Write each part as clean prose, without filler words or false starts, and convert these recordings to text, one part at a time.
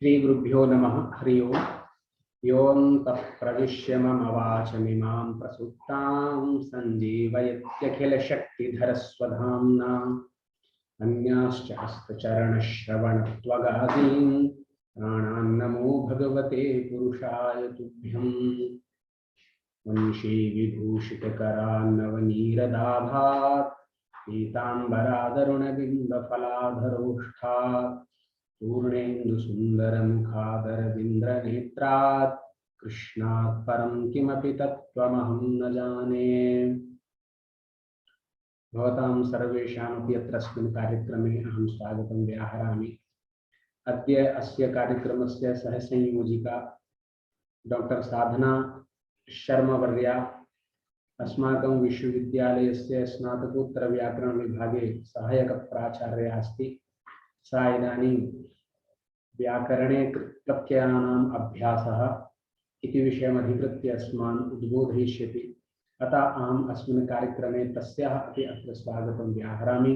श्री गुरुभ्यो नमः। हरि ओम। योऽन्तः प्रविश्य मम वाचमिमां प्रसुप्तां सञ्जीवयत्यखिलशक्तिधरस्वधाम्ना अन्याश्च हस्तचरणश्रवणत्वगादीन् प्राणान्नमो भगवते पुरुषाय तुभ्यम्। वंशी विभूषितकरान्नवनीरदाभात् पीताम्बरादरुणबिम्बफलाधरोष्ठात् पूर्णेन्दुसुन्दरमुखादरविन्द्रनेत्रात् कृष्णात् परं किमपि तत्त्वमहं न जाने। भवतां सर्वेषामपि अत्रस्मिन् कार्यक्रमे अहं स्वागतं व्याहरामि। अद्य अस्य कार्यक्रमस्य सहसंयोजिका डॉक्टर साधना शर्मवर्या अस्माकं विश्वविद्यालयस्य स्नातकोत्तर व्याकरण विभागे सहायक प्राचार्या अस्ति। सा इदानीं व्याकरणे प्रत्ययानाम् अभ्यासः इति विषयमधिकृत्य अस्मान् उद्बोधयिष्यति। अतः अहम् अस्मिन् कार्यक्रमे तस्याः अपि अत्र स्वागतं व्याहरामि।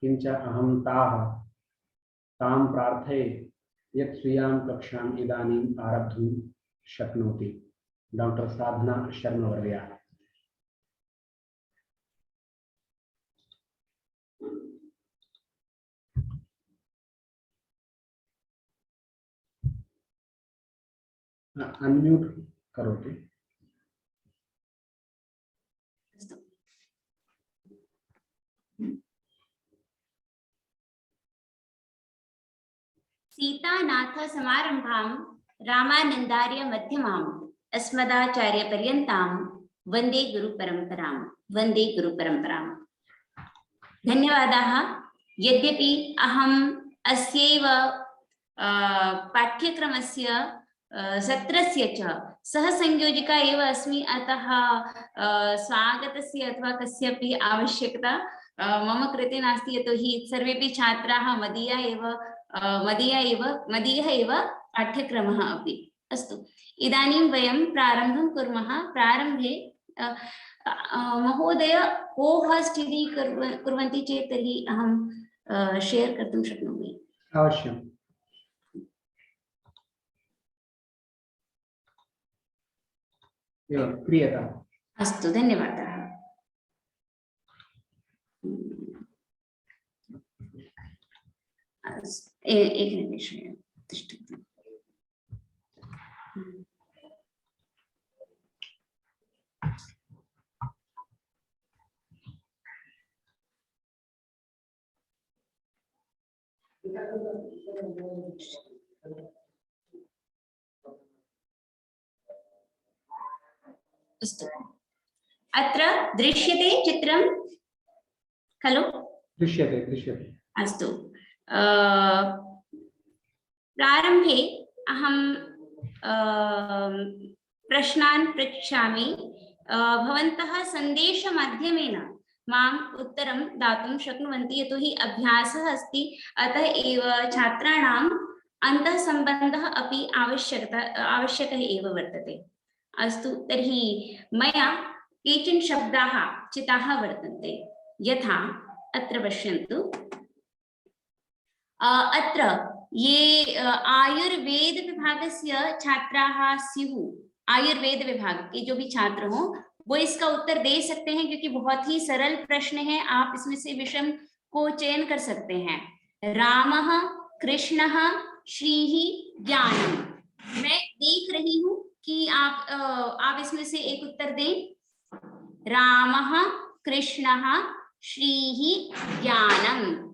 किञ्च अहं तां प्रार्थये यत् स्वीयां कक्षाम् इदानीम् आरब्धुं शक्नोति। डॉक्टर साधना शर्मवर्या। अनम्यूट करोतु। सीतानाथ समारंभां रामानंदार्य मध्यमाम् अस्मदाचार्य पर्यन्तां वंदे गुरु परंपराम्। धन्यवादाः। यद्यपि अहम् अस्यैव पाठ्यक्रमस्य सत्रस्य च सहसंयोजिका एव अस्मि, अतः स्वागतस्य अथवा कस्यापि आवश्यकता मम कृते नास्ति, यतोहि सर्वेपि छात्राः मदीयः एव पाठ्यक्रमः अपि। अस्तु, इदानीं वयं प्रारम्भं कुर्मः। प्रारम्भे महोदय को-होस्ट् यदि कुर्वन्ति चेत् तर्हि अहं शेर् कर्तुं शक्नोमि। अवश्यम्। एवं क्रियताम्। अस्तु, धन्यवादाः। एकनिमेषं तिष्ठतु। अस्तु, अत्र दृश्यते चित्रं खलु? दृश्यते। अस्तु, प्रारम्भे अहं प्रश्नान् पृच्छामि। भवन्तः सन्देशमाध्यमेन माम् उत्तरं दातुं शक्नुवन्ति, यतोहि अभ्यासः अस्ति, अतः एव छात्राणाम् अन्तःसम्बन्धः अपि आवश्यकः एव वर्तते। अस्तु, तर्हि मया केचन शब्दाः चिताः वर्तन्ते। यथा अत्र पश्यन्तु, अत्र ये आयुर्वेद विभागस्य छात्राः स्युः, आयुर्वेद विभाग के जो भी छात्र हों वो इसका उत्तर दे सकते हैं, क्योंकि बहुत ही सरल प्रश्न है। आप इसमें से विषम को चयन कर सकते हैं। रामः, कृष्णः, श्रीः, ज्ञानम्। मैं देख रही हूं कि आप इसमें से एक उत्तर दें। रामः, कृष्णः, श्रीः, ज्ञानम्।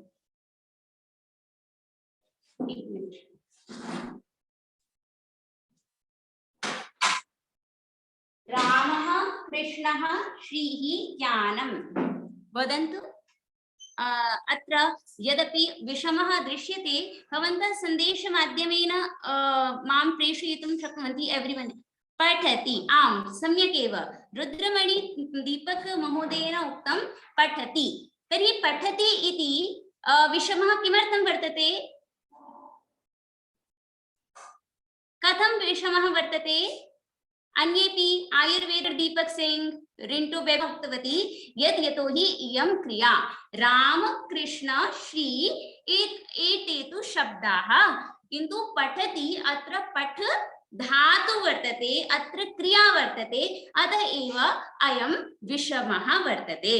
रामः, कृष्णः, श्रीः, ज्ञानम्। वदन्तु। अत्र यदपि विषमः दृश्यते, भवन्तः सन्देशमाध्यमेन मां प्रेषयितुं शक्नुवन्ति। एव्रीवन् पठति। आम्, सम्यक् एव। रुद्रमणि दीपक महोदयेन उक्तं पठति। तर्हि पठति इति विषमः किमर्थं वर्तते? कथं विषमः वर्तते? अन्येपि आयुर्वेद दीपक सिंह, रिंटू बेग उक्तवती यत् यतोहि इयं क्रिया राम कृष्ण श्री एते तु शब्दाः किन्तु पठति अत्र पठ धातु वर्तते, अत्र क्रिया वर्तते, अतः एव अयं विषमः वर्तते।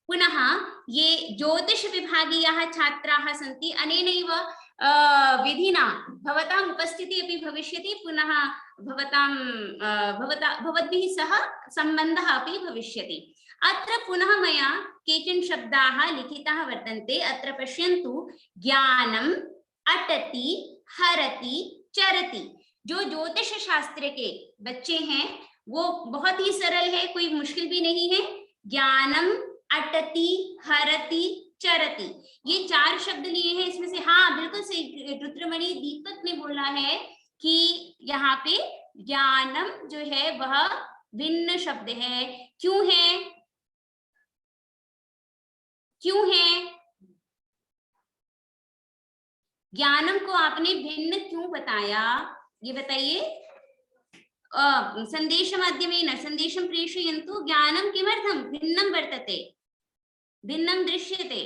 पुनः ये ज्योतिष विभागीयाः छात्राः सन्ति, अनेनैव विधिना भवताम् उपस्थितिः अपि भविष्यति, पुनः भवद्भिः सह सम्बन्धः अपि भविष्यति। अत्र पुनः मया केचन शब्दाः लिखिताः वर्तन्ते। अत्र पश्यन्तु, ज्ञानम्, अटति, हरति, चरति। जो ज्योतिष शास्त्र के बच्चे हैं वो बहुत ही सरल है, कोई मुश्किल भी नहीं है। ज्ञानम, अटति, हरति, चरति, ये 4 शब्द लिए हैं इसमें से। हाँ बिल्कुल सही, रुद्रमणि दीपक ने बोला है कि यहाँ पे ज्ञानम जो है वह भिन्न शब्द है। क्यों है? क्यों है? ज्ञानम को आपने भिन्न क्यों बताया, ये बताइए। संदेश माध्यमेन संदेशं प्रेषयन्तु। ज्ञानं किमर्थं भिन्नं वर्तते, भिन्नं दृश्यते।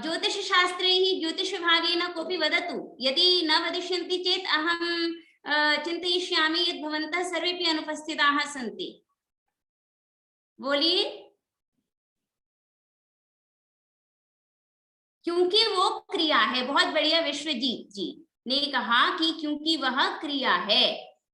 ज्योतिषशास्त्रैः ज्योतिषविभागेन कोऽपि वदतु, यदि न वदिष्यन्ति चेत् अहं चिन्तयिष्यामि यत् भवन्तः सर्वेपि अनुपस्थिताः सन्ति। बोलिए। क्योंकि वो क्रिया है। बहुत बढ़िया, विश्वजीत जी ने कहा कि क्योंकि वह क्रिया है।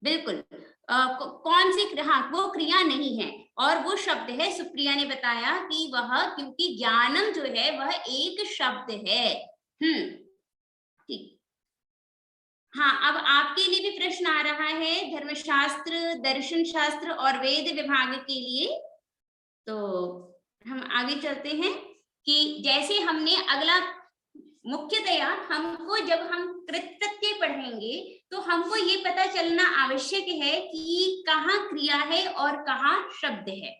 बिल्कुल। कौन सी? हाँ, वो क्रिया नहीं है और वो शब्द है। सुप्रिया ने बताया कि वह, क्योंकि ज्ञानम जो है वह एक शब्द है। ठीक। हाँ, अब आपके लिए भी प्रश्न आ रहा है धर्मशास्त्र, दर्शन शास्त्र और वेद विभाग के लिए। तो हम आगे चलते हैं कि जैसे हमने अगला, मुख्यतया हमको जब हम कृत प्रत्यय पढ़ेंगे तो हमको ये पता चलना आवश्यक है कि कहाँ क्रिया है और कहाँ शब्द है।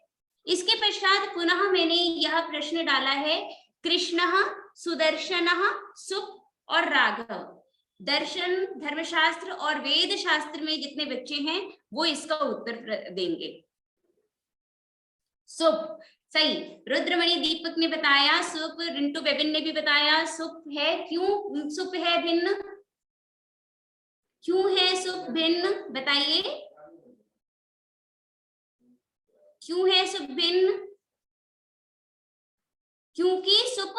इसके पश्चात पुनः मैंने यह प्रश्न डाला है, कृष्णः, सुदर्शनः, सुप और राघव। दर्शन, धर्मशास्त्र और वेद शास्त्र में जितने बच्चे हैं वो इसका उत्तर देंगे। सुप सही, रुद्रमणि दीपक ने बताया सुप, रिंटू बेबिन ने भी बताया सुप है। क्यों सुप है भिन्न? क्यों है सुप भिन्न? बताइए, क्यों है सुप भिन्न? क्योंकि सुप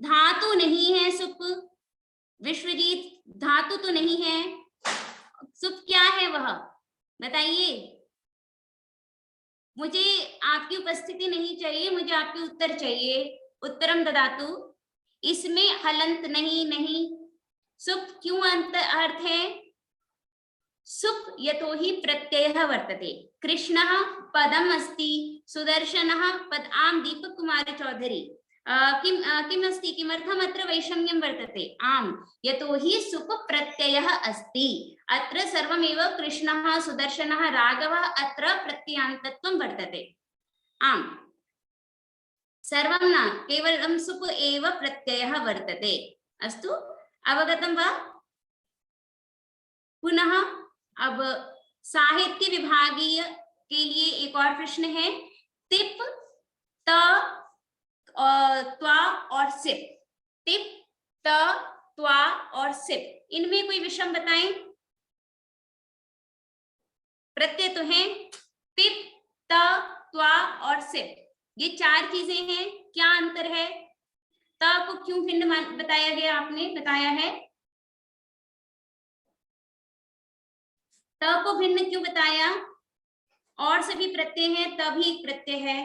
धातु नहीं है। सुप, विश्वजीत, धातु तो नहीं है। सुप क्या है वह? बताइए। मुझे आपकी उपस्थिति नहीं चाहिए, मुझे आपके उत्तर चाहिए। उत्तरम ददातु। इसमें हलंत नहीं। सुप क्यों अर्थ है? सुप यतोहि प्रत्ययः वर्तते। कृष्णः पदम अस्ति, सुदर्शनः पद। आम दीपक कुमार चौधरी, किम अस्ति, किमर्थम अत्र वैषम्यं वर्तते? आम यतोहि सुप प्रत्ययः अस्ति। अत्र सर्वमेव कृष्णः, सुदर्शनः, राघवः, अत्र प्रत्ययान्तत्वं वर्तते। आम सर्वं न, केवलं सुप एव प्रत्ययः वर्तते। अस्तु, अवगतं वा? पुनः अब साहित्य विभागीय के लिए एक और प्रश्न है। तिप, त, त्वा और सिप। तिप, त, त्वा और सिप, इनमें कोई विषम बताएं। प्रत्यय तो हैं तिप, त, त्वा और सिप, ये 4 चीजें हैं। क्या अंतर है? त को क्यों भिन्न बताया गया? आपने बताया है त को भिन्न क्यों बताया? और सभी प्रत्यय हैं, तभी एक प्रत्यय है।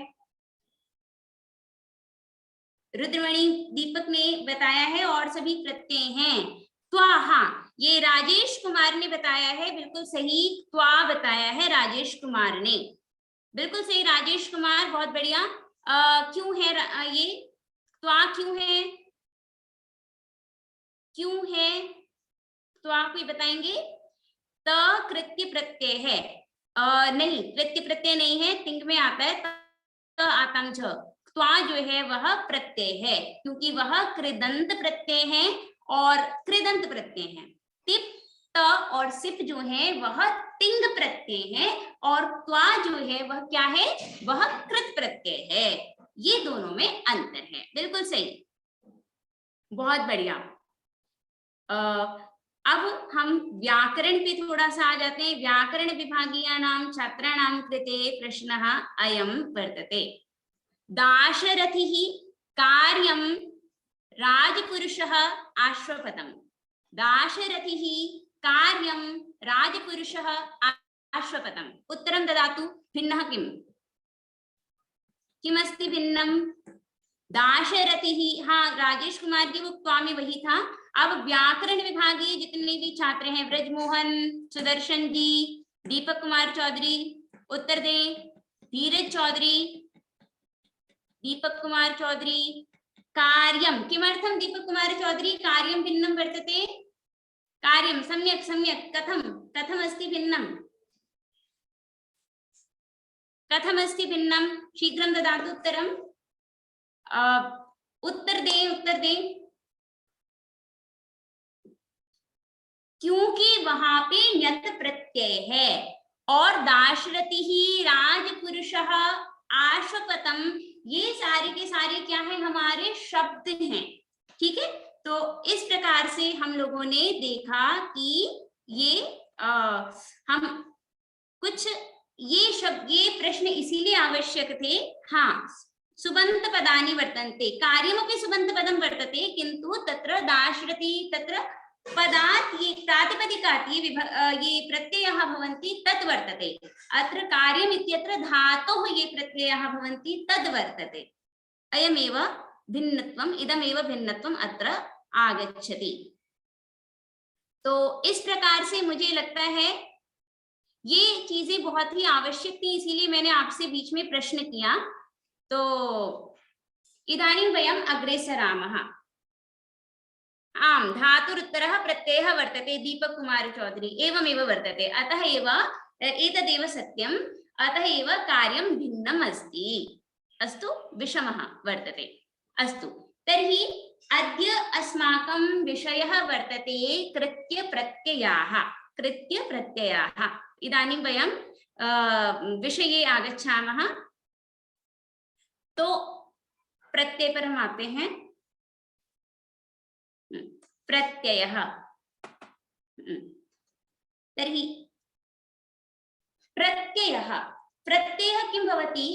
रुद्रमणि दीपक ने बताया है और सभी प्रत्यय हैं। त्वा, हाँ, ये राजेश कुमार ने बताया है, बिल्कुल सही। त्वा बताया है राजेश कुमार ने, बिल्कुल सही राजेश कुमार, बहुत बढ़िया। क्यों है ये त्वा? क्यों है? क्यों है त्वा? कोई बताएंगे? त कृत्य प्रत्यय है। नहीं, कृत्य प्रत्यय नहीं है, तिंग में आता है त आतंग झ। त्वा जो है वह प्रत्यय है, क्योंकि वह कृदंत प्रत्यय है और कृदंत प्रत्यय है। तिप, त और सिप जो है वह तिंग प्रत्यय है और त्वा जो है वह क्या है? वह कृत प्रत्यय है। ये दोनों में अंतर है, बिल्कुल सही। बहुत बढ़िया। अब हम व्याकरण पे थोड़ा सा आ जाते हैं। व्याकरण विभागीयानां छात्राणां कृते प्रश्नः अयं वर्तते। दाशरथिः कार्यं राजपुरुषः आश्वपतम्। दाशरथिः कार्यं राजपुरुषः आश्वपतम्। उत्तरं ददातु। भिन्नः किम्? किमस्ति भिन्नम्? दाशरथिः, हाँ राजेश कुमार जी वो स्वामी वही था। अब व्याकरण विभागीय जितने भी छात्र हैं, ब्रजमोहन, सुदर्शन जी, दीपक कुमार चौधरी, उत्तर दें। धीरज चौधरी, दीपक कुमार चौधरी, कार्यं किमर्थं दीपक कुमार चौधरी कार्यं भिन्नं वर्तते? कार्यं सम्यक् सम्यक्। कथम् अस्ति भिन्नं? कथमस्ति भिन्नं? शीघ्रं ददातु उत्तरम्। उत्तर दें। क्योंकि वहां पे ण्यत प्रत्यय है और दाशरथि ही राजपुरुषः आश्वपतम, ये सारे के सारे क्या है? हमारे शब्द हैं। ठीक है, तो इस प्रकार से हम लोगों ने देखा कि ये हम कुछ ये शब्द, ये प्रश्न इसीलिए आवश्यक थे। हाँ, सुबंत पदानि वर्तन्ते, कार्यमपि सुबंत पदं वर्तते, किंतु तत्र दाशरथि तत्र पदात् ये प्रातिपदिकात् ये प्रत्ययः भवन्ति तत् वर्तते। अत्र कार्यम् इत्यत्र धातोः ये प्रत्ययः भवन्ति तद् वर्तते। अयमेव भिन्नत्वम्, इदमेव भिन्नत्वम् अत्र आगच्छति। तो इस प्रकार से मुझे लगता है ये चीजें बहुत ही आवश्यक थी, इसीलिए मैंने आपसे बीच में प्रश्न किया। तो इदानीं वयम् अग्रे सरामः। आम, धातुरुत्तरः प्रत्ययः वर्तते। दीपक कुमार चौधरी एवमेव वर्तते। अतः एव एतदेव सत्यम्, अतः एव कार्यं भिन्नम् अस्ति। अस्तु, विषमः वर्तते। अस्तु, तर्हि अद्य अस्माकं विषयः वर्तते कृत्यप्रत्ययाः। कृत्यप्रत्ययाः। इदानीं वयं विषये आगच्छामः। तो प्रत्यय पर हम आते हैं। प्रत्ययः, तर्हि प्रत्ययः, प्रत्ययः किं भवति?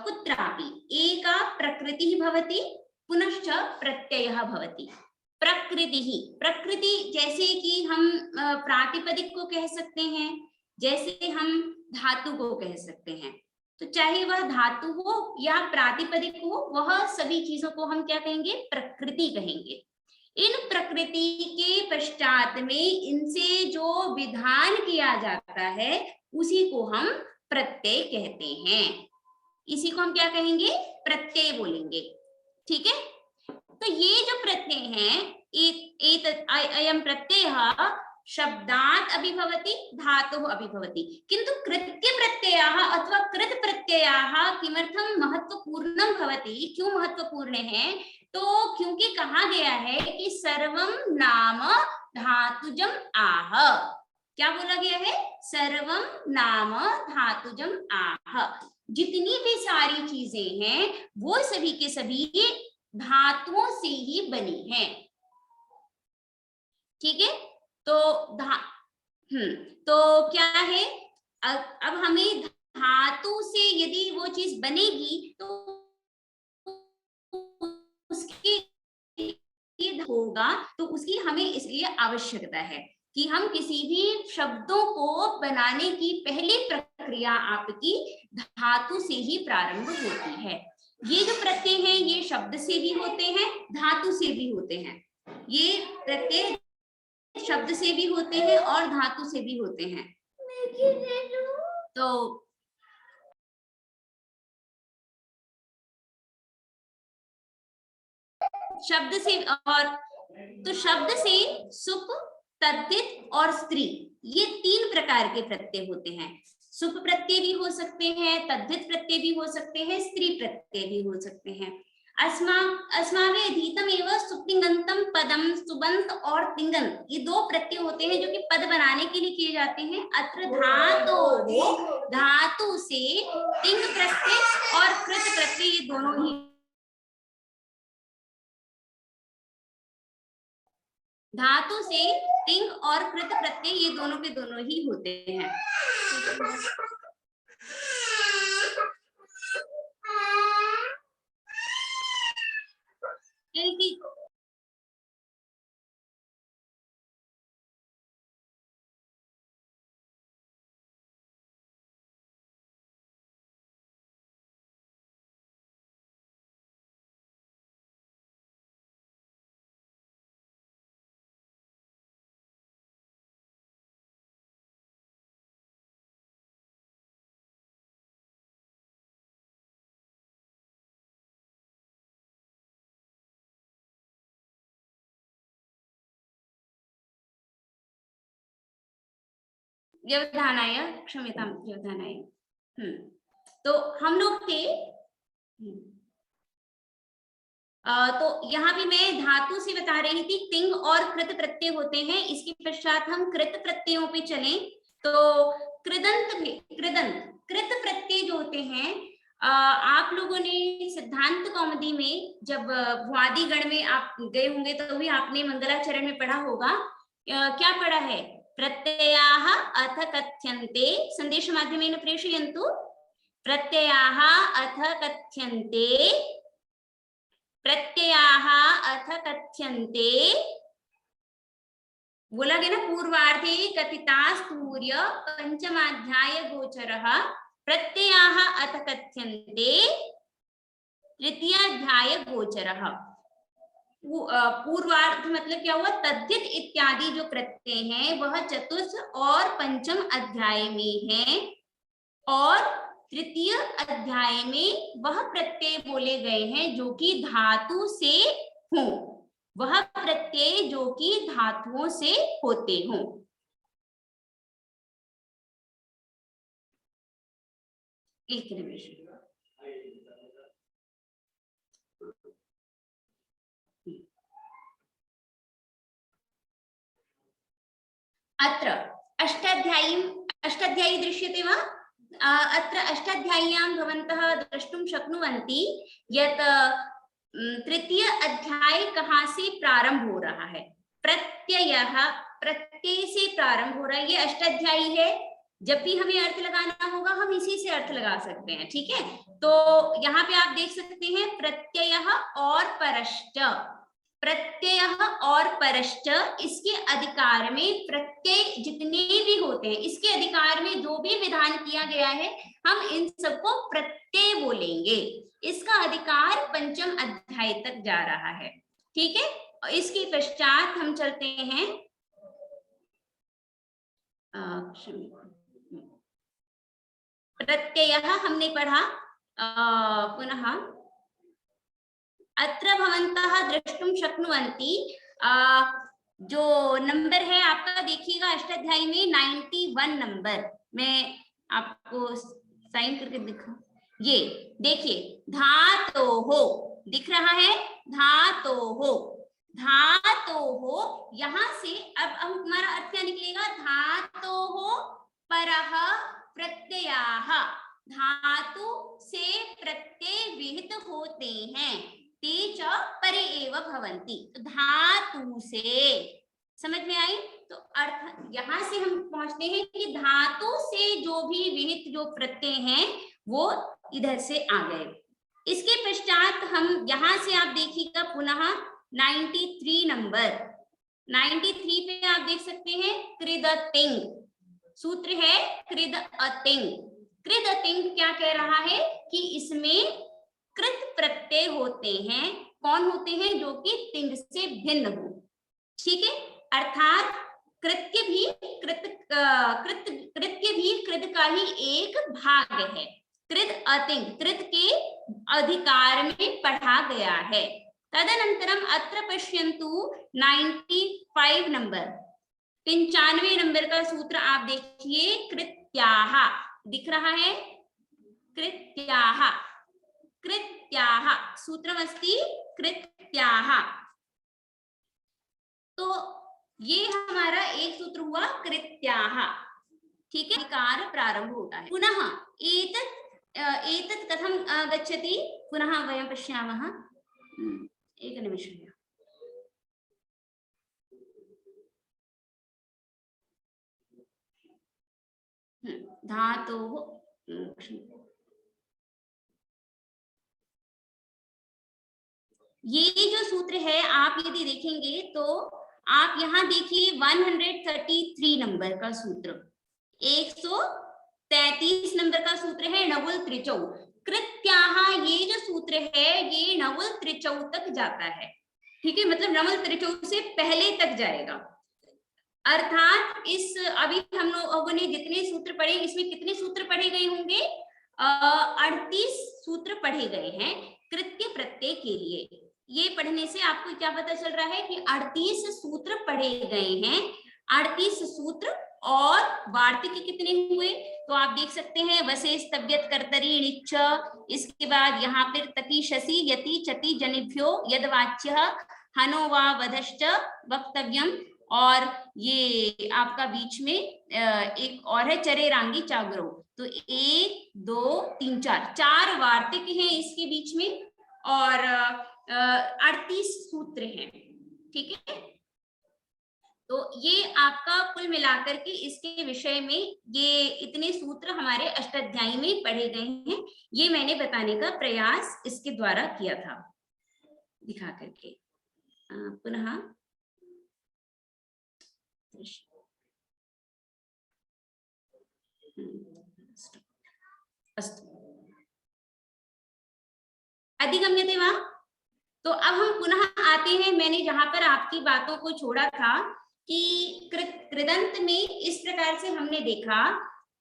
कुत्रापि एका प्रकृतिः भवति, पुनश्च प्रत्ययः भवति। प्रकृतिः, प्रकृति जैसे कि हम प्रातिपदिक को कह सकते हैं, जैसे हम धातु को कह सकते हैं। तो चाहे वह धातु हो या प्रातिपदिक हो, वह सभी चीजों को हम क्या कहेंगे? प्रकृति कहेंगे। इन प्रकृति के पश्चात में इनसे जो विधान किया जाता है उसी को हम प्रत्यय कहते हैं। इसी को हम क्या कहेंगे? प्रत्यय बोलेंगे। ठीक है, तो ये जो प्रत्यय हैं, अयं प्रत्ययः शब्दात् अभिभवति, धातुः अभिभवति, किंतु कृत्य प्रत्ययाः अथवा कृत प्रत्ययाः किमर्थं महत्वपूर्णं भवति? क्यों महत्वपूर्ण है? तो क्योंकि कहा गया है कि सर्वं नाम धातुजम आह। क्या बोला गया है? सर्वं नाम धातुजम आह। जितनी भी सारी चीजें हैं वो सभी के सभी धातुओं से ही बनी हैं। ठीक है, तो तो क्या है? अब हमें धातु से यदि वो चीज बनेगी तो उसकी होगा, तो उसकी हमें इसलिए आवश्यकता है कि हम किसी भी शब्दों को बनाने की पहली प्रक्रिया आपकी धातु से ही प्रारंभ होती है। ये जो प्रत्यय हैं ये शब्द से भी होते हैं, धातु से भी होते हैं। ये प्रत्यय शब्द से भी होते हैं और धातु से भी होते हैं। तो शब्द से, और तो शब्द से सुप, तद्धित और स्त्री, ये तीन प्रकार के प्रत्यय होते हैं। सुप प्रत्यय भी हो सकते हैं, तद्धित प्रत्यय भी हो सकते हैं, स्त्री प्रत्यय भी हो सकते हैं। अस्माभिः अधीतम एवं सुप्तिंगंतम पदम, सुबंत और तिंगंत, ये दो प्रत्यय होते हैं जो कि पद बनाने के लिए किए जाते हैं। अत्र धातु से तिंग प्रत्यय और कृत प्रत्यय ये दोनों ही धातु से तिंग और कृत प्रत्यय ये दोनों के दोनों ही होते हैं। व्यवधानाय, क्षम्यतां व्यवधानाय। तो हम लोग थे तो यहाँ भी मैं धातु से बता रही थी तिंग और कृत प्रत्यय होते हैं। इसके पश्चात हम कृत प्रत्ययों पे चलें तो कृदंत भी, कृत प्रत्यय जो होते हैं आप लोगों ने सिद्धांत कौमुदी में जब भुआदि गण में आप गए होंगे तो भी आपने मंगलाचरण में पढ़ा होगा। क्या पढ़ा है? प्रत्ययाः अथ कथ्यन्ते संदेश माध्यमेन प्रेषयन्तु। प्रत्ययाः अथ कथ्यन्ते, प्रत्ययाः अथ कथ्यन्ते, बोला गया ना पूर्वार्धे कथितास्तूर्य पंचमाध्याय गोचरः प्रत्ययाः अथ कथ्यन्ते तृतीयाध्याय गोचरः। पूर्वार्ध मतलब क्या हुआ? तद्धित इत्यादि जो प्रत्यय हैं वह चतुर्थ और पंचम अध्याय में है और तृतीय अध्याय में वह प्रत्यय बोले गए हैं जो कि धातु से हों, वह प्रत्यय जो कि धातुओं से होते हों। एक निमिष। अत्र अष्टाध्यायी दृश्यते वा? अत्र अष्टाध्याय्यां भवन्तः द्रष्टुं शक्नुवन्ति यत् तृतीय अध्याय कहाँ से प्रारंभ हो रहा है। प्रत्ययः, प्रत्यय से प्रारंभ हो रहा है। ये अष्टाध्यायी है। जब भी हमें अर्थ लगाना होगा हम इसी से अर्थ लगा सकते हैं, ठीक है। तो यहाँ पे आप देख सकते हैं प्रत्ययः और परश्च, प्रत्ययः और परश्च, इसके अधिकार में प्रत्यय जितने भी होते हैं इसके अधिकार में जो भी विधान किया गया है हम इन सबको प्रत्यय बोलेंगे। इसका अधिकार पंचम अध्याय तक जा रहा है, ठीक है। और इसके पश्चात हम चलते हैं प्रत्ययः हमने पढ़ा। पुनः अत्र भवन्तः द्रष्टुं शक्नुवन्ति, जो नंबर है आपका देखिएगा अष्टाध्यायी में 91 नंबर, मैं आपको साइन करके दिखा। ये देखिए धातोः दिख रहा है, धातोः, धातोः। यहाँ से अब हमारा अर्थ क्या निकलेगा? धातोः परः प्रत्ययाः, धातु से प्रत्यय विहित होते हैं, ते च परे एव भवन्ति। तो धातु से, समझ में आई? तो अर्थ यहाँ से हम पहुंचते हैं कि धातु से जो भी विहित जो प्रत्यय हैं वो इधर से आ गए। इसके पश्चात हम यहाँ से आप देखिएगा पुनः 93 नंबर, 93 पे आप देख सकते हैं कृदतिंग, सूत्र है कृदअतिंग। कृदअतिंग क्या कह रहा है कि इसमें कृत प्रत्यय होते हैं। कौन होते हैं? जो कि तिंग से भिन्न हो, ठीक है। अर्थात कृत्य भी कृत का ही एक भाग है। कृत अतिंग कृत के अधिकार में पढ़ा गया है। तदनंतरम अत्र पश्यन्तु 95 नंबर, 95 नंबर का सूत्र आप देखिए, कृत्याः दिख रहा है, कृत्याः, कृत्याः सूत्रमस्ति कृत्याः। तो ये हमारा एक सूत्र हुआ कृत्याः, ठीक है। अधिकार प्रारंभ होता है। पुनः एतत् कथं गच्छति पुनः वयं पश्यामः। एक निमिषम्। धातोः ये जो सूत्र है आप यदि देखेंगे तो आप यहाँ देखिए 133 नंबर का सूत्र, 133 नंबर का सूत्र है नवुल त्रिचौ। कृत्याः ये जो सूत्र है ये नवुल त्रिचौ तक जाता है, ठीक है, मतलब नवुल त्रिचौ से पहले तक जाएगा। अर्थात इस अभी हम लोगों ने जितने सूत्र पढ़े इसमें कितने सूत्र पढ़े गए होंगे, 38 सूत्र पढ़े गए हैं कृत्य प्रत्यय के लिए। ये पढ़ने से आपको क्या पता चल रहा है कि 38 सूत्र पढ़े गए हैं, 38 सूत्र और वार्तिक कितने हुए तो आप देख सकते हैं वसेस तव्यत कर्तरी णिच्छ, इसके बाद यहाँ पर तति शसि यति चति जनिभ्यो यदवाच्य हनो वा वधश्च वक्तव्यम, और ये आपका बीच में एक और है चरे रांगी चागरो। तो 1 2 3 4 वार्तिक हैं इसके बीच में और 38 सूत्र हैं, ठीक है। तो ये आपका कुल मिलाकर के इसके विषय में ये इतने सूत्र हमारे अष्टाध्यायी में पढ़े गए हैं, ये मैंने बताने का प्रयास इसके द्वारा किया था दिखा करके। पुनः अधिगम्यते वा। तो अब हम पुनः आते हैं, मैंने जहां पर आपकी बातों को छोड़ा था कि कृदंत में इस प्रकार से हमने देखा,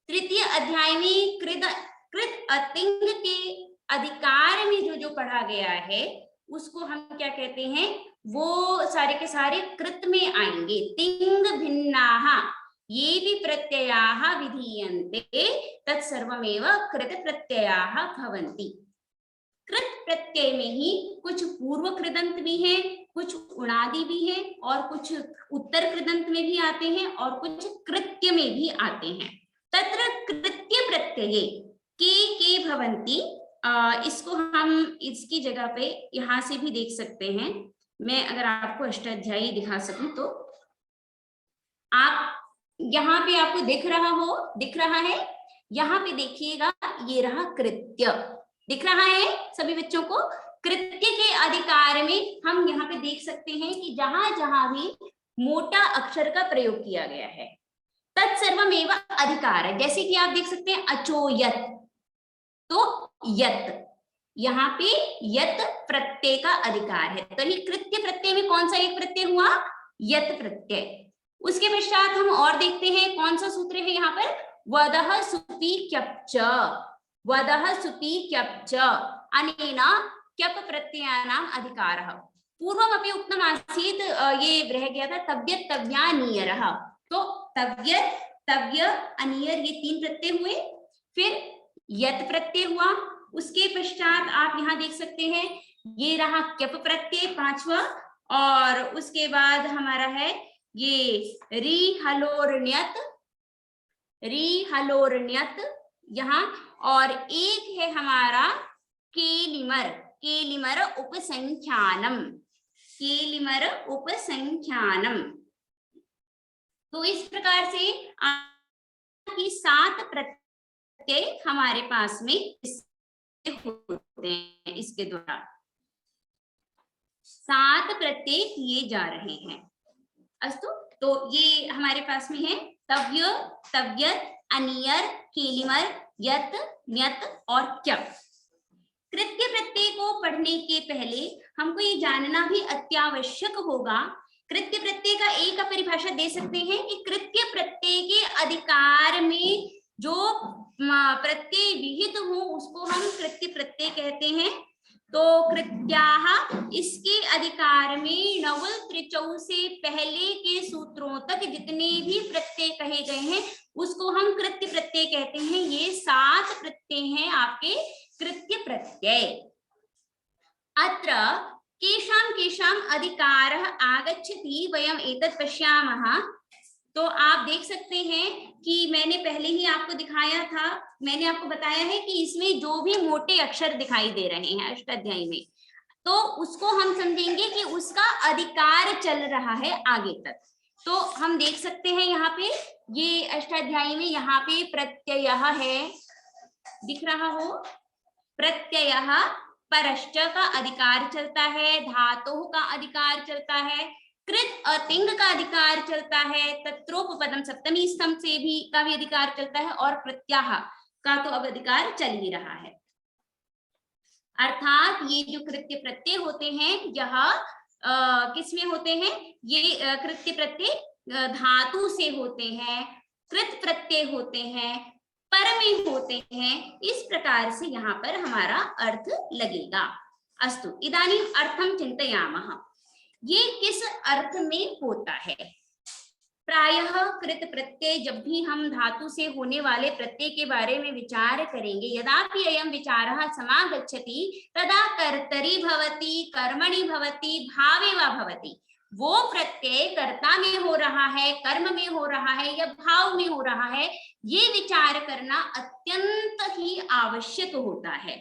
तृतीय अध्याय में कृत अतिंग के अधिकार में जो जो पढ़ा गया है उसको हम क्या कहते हैं, वो सारे के सारे कृत में आएंगे। तिंग भिन्नाः ये भी प्रत्ययाः विधीयन्ते तत्सर्वमेव कृत प्रत्ययाः भवन्ति। कृत प्रत्यय में ही कुछ पूर्व कृदंत भी हैं, कुछ उणादि भी हैं और कुछ उत्तर कृदंत में भी आते हैं और कुछ कृत्य में भी आते हैं। तत्र कृत्य प्रत्यये के भवन्ति, इसको हम इसकी जगह पे यहां से भी देख सकते हैं। मैं अगर आपको अष्टाध्यायी दिखा सकूं तो आप यहाँ पे आपको दिख रहा है, यहाँ पे देखिएगा ये रहा कृत्य, दिख रहा है सभी बच्चों को। कृत्य के अधिकार में हम यहाँ पे देख सकते हैं कि जहां जहां भी मोटा अक्षर का प्रयोग किया गया है तत्सर्वमेव अधिकार है। जैसे कि आप देख सकते हैं अचोयत, तो यत, यहाँ पे यत प्रत्यय का अधिकार है, तो ये कृत्य प्रत्यय में कौन सा एक प्रत्यय हुआ, यत प्रत्यय। उसके पश्चात हम और देखते हैं कौन सा सूत्र है यहाँ पर, वदः सुपि क्यप्च, वदः सुपि क्यप्च अनेना क्यप प्रत्ययानाम अधिकारः। पूर्वमपि उक्तम आसीत्, ये रह गया था तव्यत् तव्यानीयरः, तो तव्यत् तव्य अनीयर ये 3 प्रत्यय हुए, फिर यत प्रत्यय हुआ, उसके पश्चात आप यहाँ देख सकते हैं ये रहा क्यप प्रत्यय 5वां, और उसके बाद हमारा है ये री हलोरण्यत यहाँ, और एक है हमारा केलिमर उपसंख्यानम। तो इस प्रकार से 7 प्रत्यय हमारे पास में होते हैं, इसके द्वारा 7 प्रत्यय किए जा रहे हैं। अस्तु, तो ये हमारे पास में है तव्य, तव्यत, अनियर, केलिमर, यत, न्यत और क्यप। कृत्य प्रत्यय को पढ़ने के पहले हमको ये जानना भी अत्यावश्यक होगा, कृत्य प्रत्यय का एक परिभाषा दे सकते हैं कि कृत्य प्रत्यय के अधिकार में जो प्रत्यय विहित हो उसको हम कृत्य प्रत्यय कहते हैं। तो कृत्याः इसके अधिकार में नवल त्रिचौ से पहले के सूत्रों तक जितने भी प्रत्यय कहे गए हैं उसको हम कृत्य प्रत्यय कहते हैं। ये 7 प्रत्यय हैं आपके कृत्य प्रत्यय। अत्र केषां अधिकारः आगच्छति वयम एतत् पश्यामः। तो आप देख सकते हैं कि मैंने पहले ही आपको दिखाया था, मैंने आपको बताया है कि इसमें जो भी मोटे अक्षर दिखाई दे रहे हैं अष्टाध्यायी में, तो उसको हम समझेंगे कि उसका अधिकार चल रहा है आगे तक। तो हम देख सकते हैं यहाँ पे ये अष्टाध्यायी में यहाँ पे प्रत्ययः है, दिख रहा हो, प्रत्ययः, परश्च का अधिकार चलता है, धातु का अधिकार चलता है, कृत और तिंग का अधिकार चलता है, तत्रोपपदम सप्तमी स्तंभ से भी का भी अधिकार चलता है, और प्रत्याह का तो अब अधिकार चल ही रहा है। अर्थात ये जो कृत्य प्रत्यय होते हैं यह किसमें होते हैं, ये कृत्य प्रत्यय धातु से होते हैं, कृत प्रत्यय होते हैं, पर में होते हैं, इस प्रकार से यहाँ पर हमारा अर्थ लगेगा। अस्तु इदानीं अर्थं चिन्तयामः, ये किस अर्थ में होता है। प्रायः कृत प्रत्यय, जब भी हम धातु से होने वाले प्रत्यय के बारे में विचार करेंगे, यदापि अयं विचारः समागच्छति तदा कर्तरि भवति, कर्मणि भवति, भावे वा भवति। वो प्रत्यय कर्ता में हो रहा है, कर्म में हो रहा है या भाव में हो रहा है, ये विचार करना अत्यंत ही आवश्यक होता है।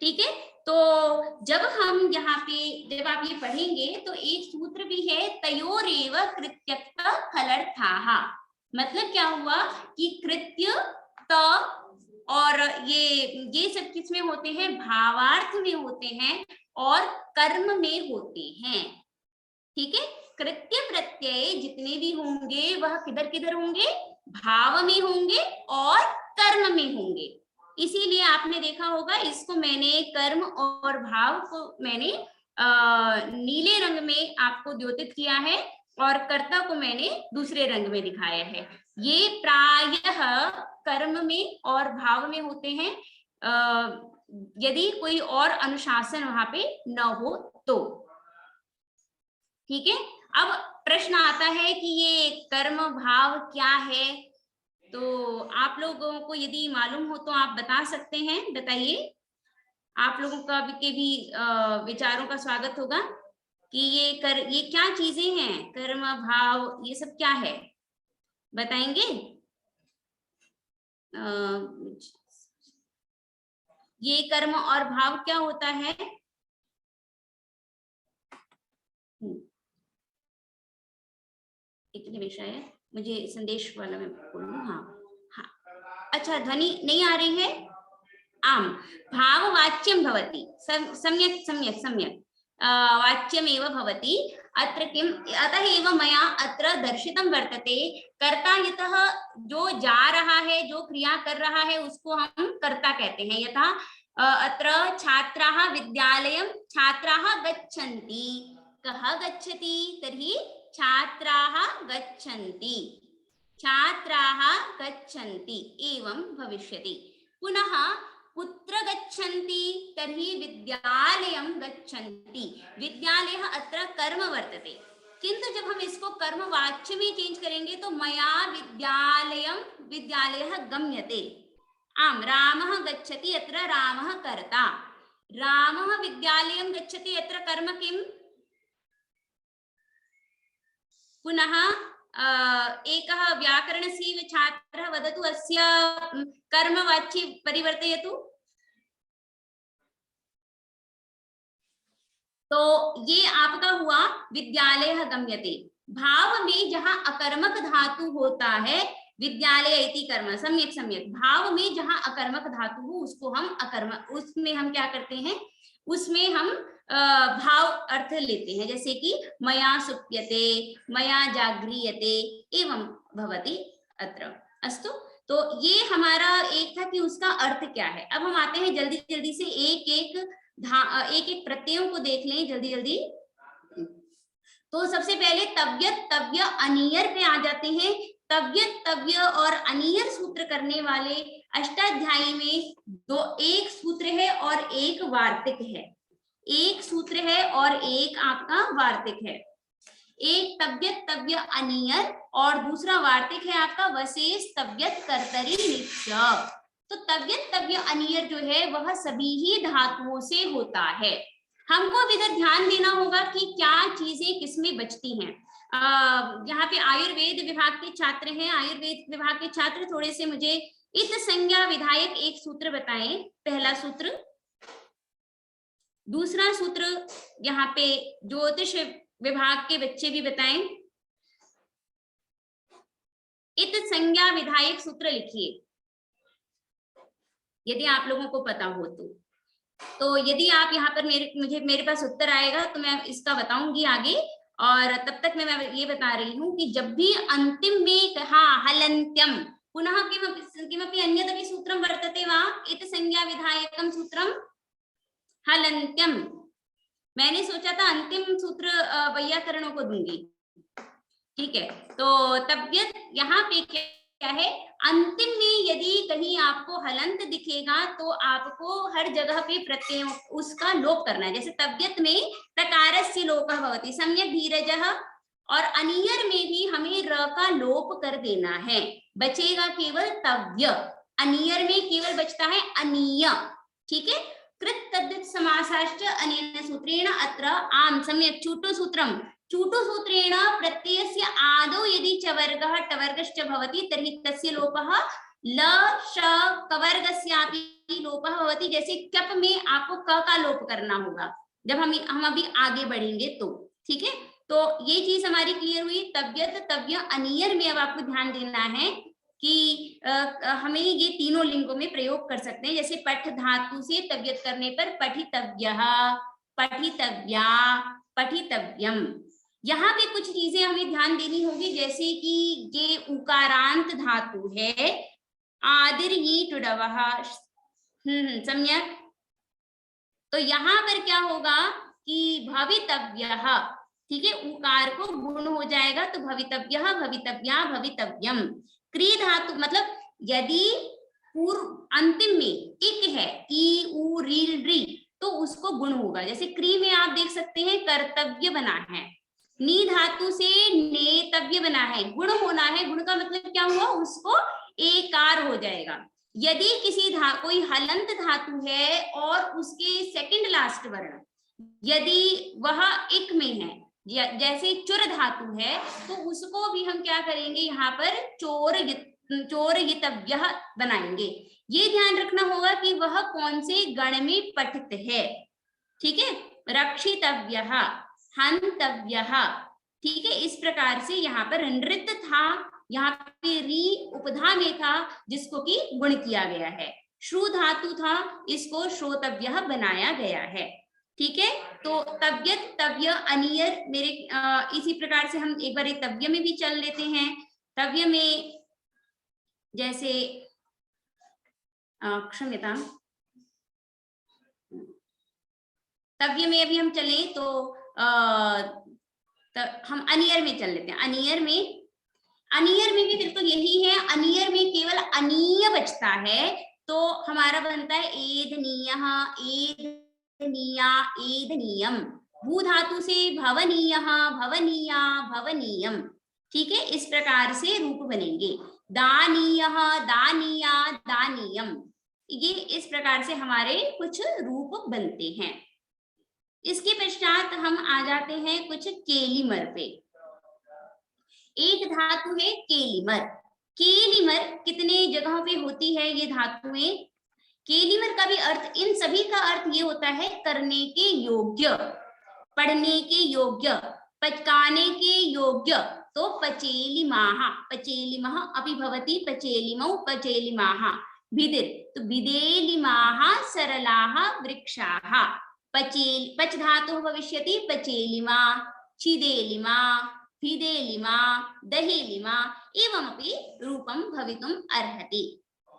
ठीक है, तो जब हम यहाँ पे जब आप ये पढ़ेंगे तो एक सूत्र भी है, तयोरेव कृत्यक्त फलर्थाः। मतलब क्या हुआ कि कृत्य त और ये सब किसमें होते हैं, भावार्थ में होते हैं और कर्म में होते हैं। ठीक है, कृत्य प्रत्यय जितने भी होंगे वह किधर किधर होंगे, भाव में होंगे और कर्म में होंगे। इसीलिए आपने देखा होगा, इसको मैंने कर्म और भाव को मैंने नीले रंग में आपको द्योतित किया है और कर्ता को मैंने दूसरे रंग में दिखाया है। ये प्रायः कर्म में और भाव में होते हैं, यदि कोई और अनुशासन वहां पे न हो तो। ठीक है, अब प्रश्न आता है कि ये कर्म भाव क्या है, तो आप लोगों को यदि मालूम हो तो आप बता सकते हैं, बताइए। आप लोगों का के भी विचारों का स्वागत होगा कि ये क्या चीजें हैं, कर्म भाव ये सब क्या है, बताएंगे। ये कर्म और भाव क्या होता है। एक निमिष है, मुझे संदेश वाला में बोलूं। हाँ हाँ, अच्छा ध्वनि नहीं आ रही है। आम भाववाच्यं भवति, सम्यक् सम्यक् सम्यक् वाच्यमेव भवति। अत्र किम, अतः एव मया अत्र दर्शितं वर्तते, कर्ता यतः जो जा रहा है, जो क्रिया कर रहा है उसको हम कर्ता कहते हैं। यथा अत्र छात्राः विद्यालयं छात्राः गच्छन्ति, कः गच्छति, तर्हि छात्राः गच्छन्ति, छात्राः गच्छन्ति, एवं भविष्यति। पुनः पुत्र गच्छन्ति तर्हि विद्यालयं गच्छन्ति, विद्यालयः अत्र कर्म वर्तते, किंतु जब हम इसको कर्मवाच्य में चेंज करेंगे तो मया विद्यालयं विद्यालयः गम्यते। आम रामः गच्छति, अत्र रामः कर्ता, रामः विद्यालयं गच्छति, अत्र कर्म किम्। पुनः एकः व्याकरणसीव छात्रः वदतु, अस्य कर्मवाच्य परिवर्तयतु। तो ये आपका हुआ विद्यालयः गम्यते। भाव में जहां अकर्मक धातु होता है, विद्यालय इति कर्म, सम्यक सम्यक, भाव में जहां अकर्मक धातु हो उसको हम अकर्म, उसमें हम क्या करते हैं, उसमें हम भाव अर्थ लेते हैं, जैसे कि मया सुप्यते, मया जागृयते, एवं भवति अत्र। अस्तु, तो ये हमारा एक था कि उसका अर्थ क्या है। अब हम आते हैं जल्दी जल्दी से एक एक प्रत्ययों को देख लें जल्दी जल्दी। तो सबसे पहले तव्यत तव्य अनियर पे आ जाते हैं। तव्यत तव्य और अनियर सूत्र करने वाले अष्टाध्यायी में एक सूत्र है और एक वार्तिक है, एक सूत्र है और एक आपका वार्तिक है। एक तव्यत तव्य अनियर और दूसरा वार्तिक है आपका वशेष तव्यत कर्तरी नित्य। तो तव्यत तव्य अनियर जो है वह सभी ही धातुओं से होता है। हमको अब इधर ध्यान देना होगा कि क्या चीजें किसमें बचती हैं। यहाँ पे आयुर्वेद विभाग के छात्र हैं, आयुर्वेद विभाग के छात्र थोड़े से मुझे इत संज्ञा विधायक एक सूत्र बताएं, पहला सूत्र। दूसरा सूत्र यहाँ पे ज्योतिष विभाग के बच्चे भी बताएं। इत संज्ञा विधायक सूत्र लिखिए, यदि आप लोगों को पता हो तो यदि आप यहाँ पर मेरे पास उत्तर आएगा तो मैं इसका बताऊंगी आगे। और तब तक मैं ये बता रही हूँ कि जब भी अंतिम में कहा हलन्त्यम पुनः किमपि अन्यदपि सूत्रम वर्तते वा इत संज्ञा विधायकम सूत्रम हलन्त्यम, मैंने सोचा था अंतिम सूत्र वैयाकरणों को दूंगी, ठीक है। तो तबियत यहाँ पे क्या है, अंतिम में यदि कहीं आपको हलंत दिखेगा तो आपको हर जगह पे प्रत्यय उसका लोप करना है। जैसे तबियत में तकारस्य लोपः भवति, सम्यक धीरजः, और अनियर में भी हमें र का लोप कर देना है, बचेगा केवल तव्य, अनियर में केवल बचता है अनीय, ठीक है। कृत तद्धित समासाश्च अनेन सूत्रेण अत्र आम सम्यक चूटु सूत्रम, चूटु सूत्रेण प्रत्ययस्य आदौ यदि चवर्गः टवर्गश्च भवति तर्हि तस्य लोपः ल श कवर्गस्यापि लोपः भवति। जैसे क्यप में आपको क का लोप करना होगा जब हम अभी आगे बढ़ेंगे तो, ठीक है। तो ये चीज हमारी क्लियर हुई। तव्यत तव्य अनियर में अब आपको ध्यान देना है कि हमें ये तीनों लिंगों में प्रयोग कर सकते हैं। जैसे पठ धातु से तव्यत करने पर पठितव्यः, पठितव्या, पठितव्यम। यहाँ पे कुछ चीजें हमें ध्यान देनी होगी, जैसे कि ये उकारांत धातु है, आदिर ये टुडवः, सम्यक। तो यहाँ पर क्या होगा कि भवितव्यः, ठीक है, उकार को गुण हो जाएगा तो भवितव्यः, भवितव्या, भवितव्यम। क्री धातु मतलब यदि पूर्व अंतिम में इक है ई उ रील री तो उसको गुण होगा। जैसे क्री में आप देख सकते हैं कर्तव्य बना है, नी धातु से नेतव्य बना है, गुण होना है। गुण का मतलब क्या हुआ, उसको एकार हो जाएगा। यदि किसी कोई हलंत धातु है और उसके सेकंड लास्ट वर्ण यदि वह इक में है, जैसे चुर धातु है, तो उसको भी हम क्या करेंगे, यहाँ पर चोरयितव्यः बनाएंगे। ये ध्यान रखना होगा कि वह कौन से गण में पठित है, ठीक है। रक्षितव्यः, हंतव्यः, ठीक है। इस प्रकार से यहाँ पर नृत था, यहाँ पे री उपधा में था जिसको कि गुण किया गया है। श्रु धातु था, इसको श्रोतव्यः बनाया गया है, ठीक है। तो तव्यत तव्य अनियर मेरे इसी प्रकार से हम एक बार एक तव्य में भी चल लेते हैं। तव्य में जैसे क्षम्यता, तव्य में अभी हम चले तो हम अनियर में चल लेते हैं। अनियर में भी बिल्कुल यही है। अनियर में केवल अनीय बचता है तो हमारा बनता है एधनीयः, एधनीया, एधनीयम। भू धातु से भवनीयः, भवनीया, भवनीयम, ठीक है। इस प्रकार से रूप बनेंगे। दानीयः, दानीया, दानीयम। ये इस प्रकार से हमारे कुछ रूप बनते हैं। इसके पश्चात हम आ जाते हैं कुछ केलिमर पे। एक धातु है केलिमर। केलिमर कितने जगहों पे होती है ये धातुएं। केलिमर का भी अर्थ, इन सभी का अर्थ ये होता है करने के योग्य, पढ़ने के योग्य, पचकाने के योग्य। तो पचेलिमाः, पचेलिमः अपि भवति, पचेलिमौ, पचेलिमाः। भिदिर तो भिदेलिमाः सरलाः वृक्षाः। पच धातुः भविष्यति पचेलिमा, छिदेलिमा, भिदेलिमा, दहेलिमा एवमपि रूपं भवितुम् अर्हति।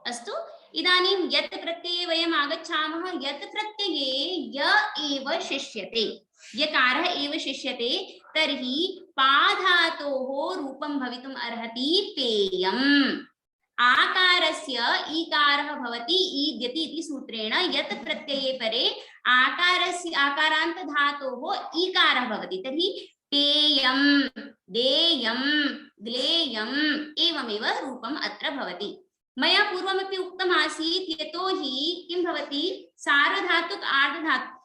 अस्तु, इदानीं यत् प्रत्यये वयम् आगच्छामः, यत् प्रत्यये य एव शिष्यते, यकारः एव शिष्यते, तर्हि पाधातोः रूपं भवितुम् अर्हति पेयम्। आकारस्य ईकारः भवति ईद्यति इति सूत्रेण यत् प्रत्यये परे आकारस्य आकारान्त धातोः ईकारः भवति, तर्हि पेयं, देयं, ग्लेयम् एवमेव रूपम् अत्र भवति। मया पूर्वमपि उक्तम् आसीत्, यतोहि किं भवति, सार्वधातुक आर्धधातुक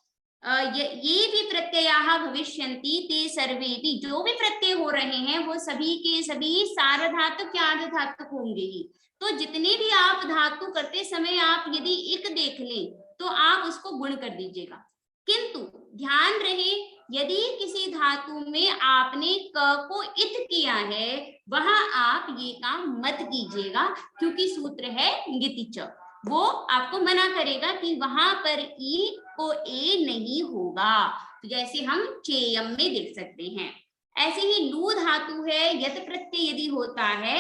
ये भी प्रत्ययाः भविष्यन्ति, ते सर्वेपि जो भी प्रत्यय हो रहे हैं वो सभी के सभी सार्वधातुक या आर्धधातुक होंगे ही। तो जितने भी आप धातु करते समय आप यदि इक देख लें तो आप उसको गुण कर दीजिएगा। किंतु ध्यान रहे यदि किसी धातु में आपने क को इत किया है वहां आप ये काम मत कीजिएगा, क्योंकि सूत्र है ङिति च, वो आपको मना करेगा कि वहां पर ई को ए नहीं होगा। तो जैसे हम चेयम में देख सकते हैं। ऐसे ही लू धातु है, यत प्रत्यय यदि होता है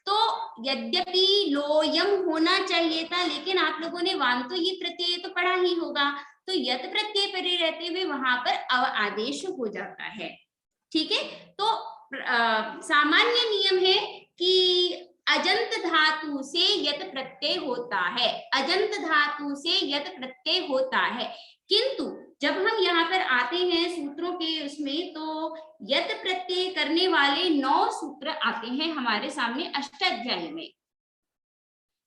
तो यद्यपि लोयम होना चाहिए था, लेकिन आप लोगों ने वांतो ये प्रत्यय तो पढ़ा ही होगा, तो यत प्रत्यय परे रहते हुए वहां पर अव आदेश हो जाता है। ठीक है, तो सामान्य नियम है कि अजंत धातु से यत प्रत्यय होता है, अजंत धातु से यत प्रत्यय होता है। किंतु जब हम यहाँ पर आते हैं सूत्रों के उसमें, तो यत प्रत्यय करने वाले 9 सूत्र आते हैं हमारे सामने अष्टाध्यायी में,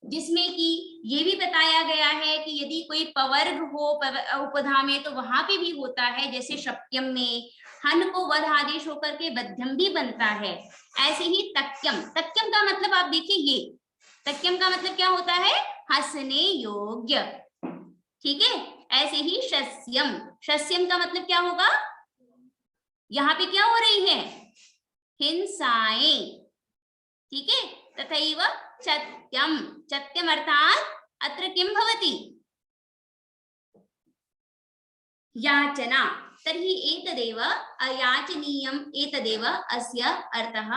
जिसमें कि ये भी बताया गया है कि यदि कोई पवर्ग हो उपधा में तो वहां पे भी होता है, जैसे शक्यम में हन को वध आदेश होकर के बध्यम भी बनता है। ऐसे ही तक्यम, तक्यम का मतलब आप देखिए, ये तक्यम का मतलब क्या होता है, हंसने योग्य। ठीक है, ऐसे ही शस्यम, शस्यम का मतलब क्या होगा, यहाँ पे क्या हो रही है, हिंसाएं। ठीक है, तथैव चत्यम, चत्यम अर्थात अत्र किम भवति, याचना। तर्हि एतदेव अयाचनीयम, एतदेव अस्य अर्थः,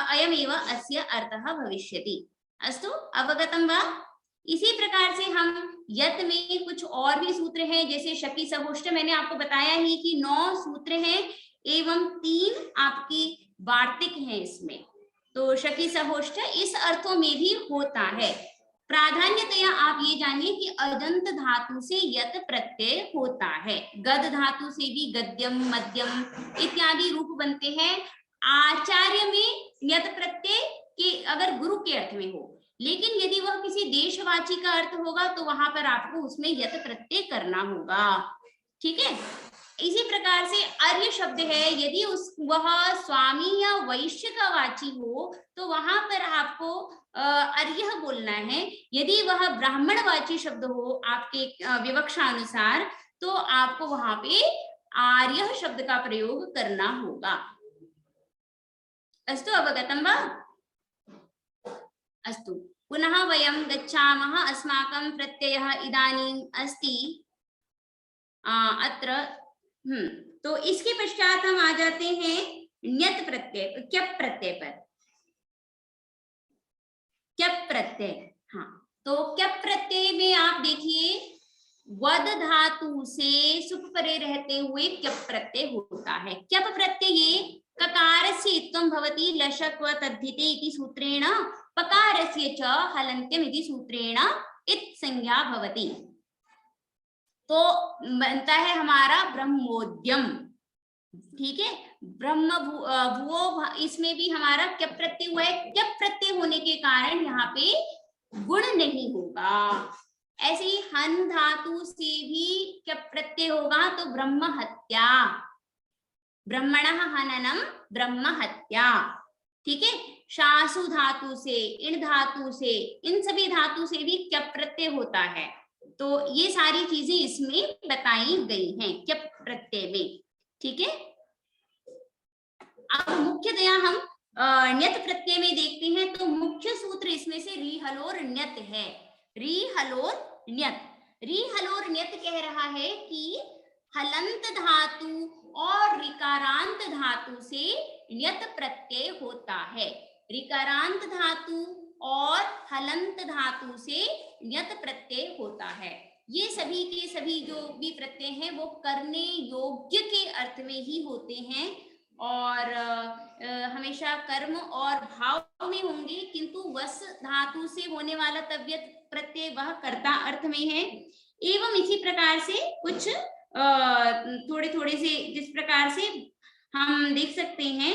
अयमेव अस्य अर्थः भविष्यति। अस्तु, अवगतं वा? इसी प्रकार से हम यत में कुछ और भी सूत्र हैं, जैसे शकी सहोष्ठ, मैंने आपको बताया ही कि 9 सूत्र हैं एवं 3 आपकी वार्तिक हैं इसमें। तो शकी सहोष्ठ इस अर्थों में भी होता है। प्राधान्यतया आप ये जानिए कि अजंत धातु से यत प्रत्यय होता है, गद धातु से भी गद्यम, मध्यम इत्यादि रूप बनते हैं। आचार्य में यत प्रत्यय के अगर गुरु के अर्थ में हो, लेकिन यदि वह किसी देशवाची का अर्थ होगा तो वहां पर आपको उसमें यत प्रत्यय करना होगा। ठीक है, इसी प्रकार से अर्य शब्द है, यदि वह स्वामी या वैश्य का वाची हो तो वहां पर आपको अर्य बोलना है। यदि वह ब्राह्मण वाची शब्द हो आपके विवक्षा अनुसार, तो आपको वहां पे आर्य शब्द का प्रयोग करना होगा। अस्तु, अवगतं वा? अस्तु, पुनः वयं गच्छामः। अस्माकं प्रत्ययः इदानीम् अस्ति अत्र। तो इसके पश्चात हम आ जाते हैं ण्यत प्रत्यय, क्यप प्रत्यय पर। क्यप प्रत्यय, हाँ, तो क्यप प्रत्यय में आप देखिए वद धातु से सुप परे रहते हुए क्यप प्रत्यय होता है। क्यप प्रत्यय ककारस्य इत्वं भवति लशक्व तद्धिते इति सूत्रेण, पकारस्य च हलन्त्यम् इति सूत्रेण इत संज्ञा भवति। तो बनता है हमारा ब्रह्मोद्यम। ठीक है, ब्रह्म भुवो, इसमें भी हमारा क्यप प्रत्यय हुआ है। क्यप प्रत्यय होने के कारण यहाँ पे गुण नहीं होगा। ऐसे ही हन धातु से भी क्यप प्रत्यय होगा तो ब्रह्म हत्या, ब्रह्मणः हननम ब्रह्म हत्या। ठीक है, शासु धातु से, इन धातु से, इन सभी धातु से भी क्यप प्रत्यय होता है। तो ये सारी चीजें इसमें बताई गई हैं क्यप प्रत्यय में। ठीक है, अब मुख्यतया हम ण्यत प्रत्यय में देखते हैं। तो मुख्य सूत्र इसमें से री हलोर ण्यत है। री हलोर ण्यत, री हलोर ण्यत कह रहा है कि हलंत धातु और ऋकारांत धातु से ण्यत प्रत्यय होता है। ऋकारांत धातु और हलंत धातु से ण्यत प्रत्यय होता है। ये सभी के सभी जो भी प्रत्यय हैं वो करने योग्य के अर्थ में ही होते हैं और हमेशा कर्म और भाव में होंगे, किंतु वस धातु से होने वाला तव्यत प्रत्यय वह कर्ता अर्थ में है। एवं इसी प्रकार से कुछ थोड़े थोड़े से, जिस प्रकार से हम देख सकते हैं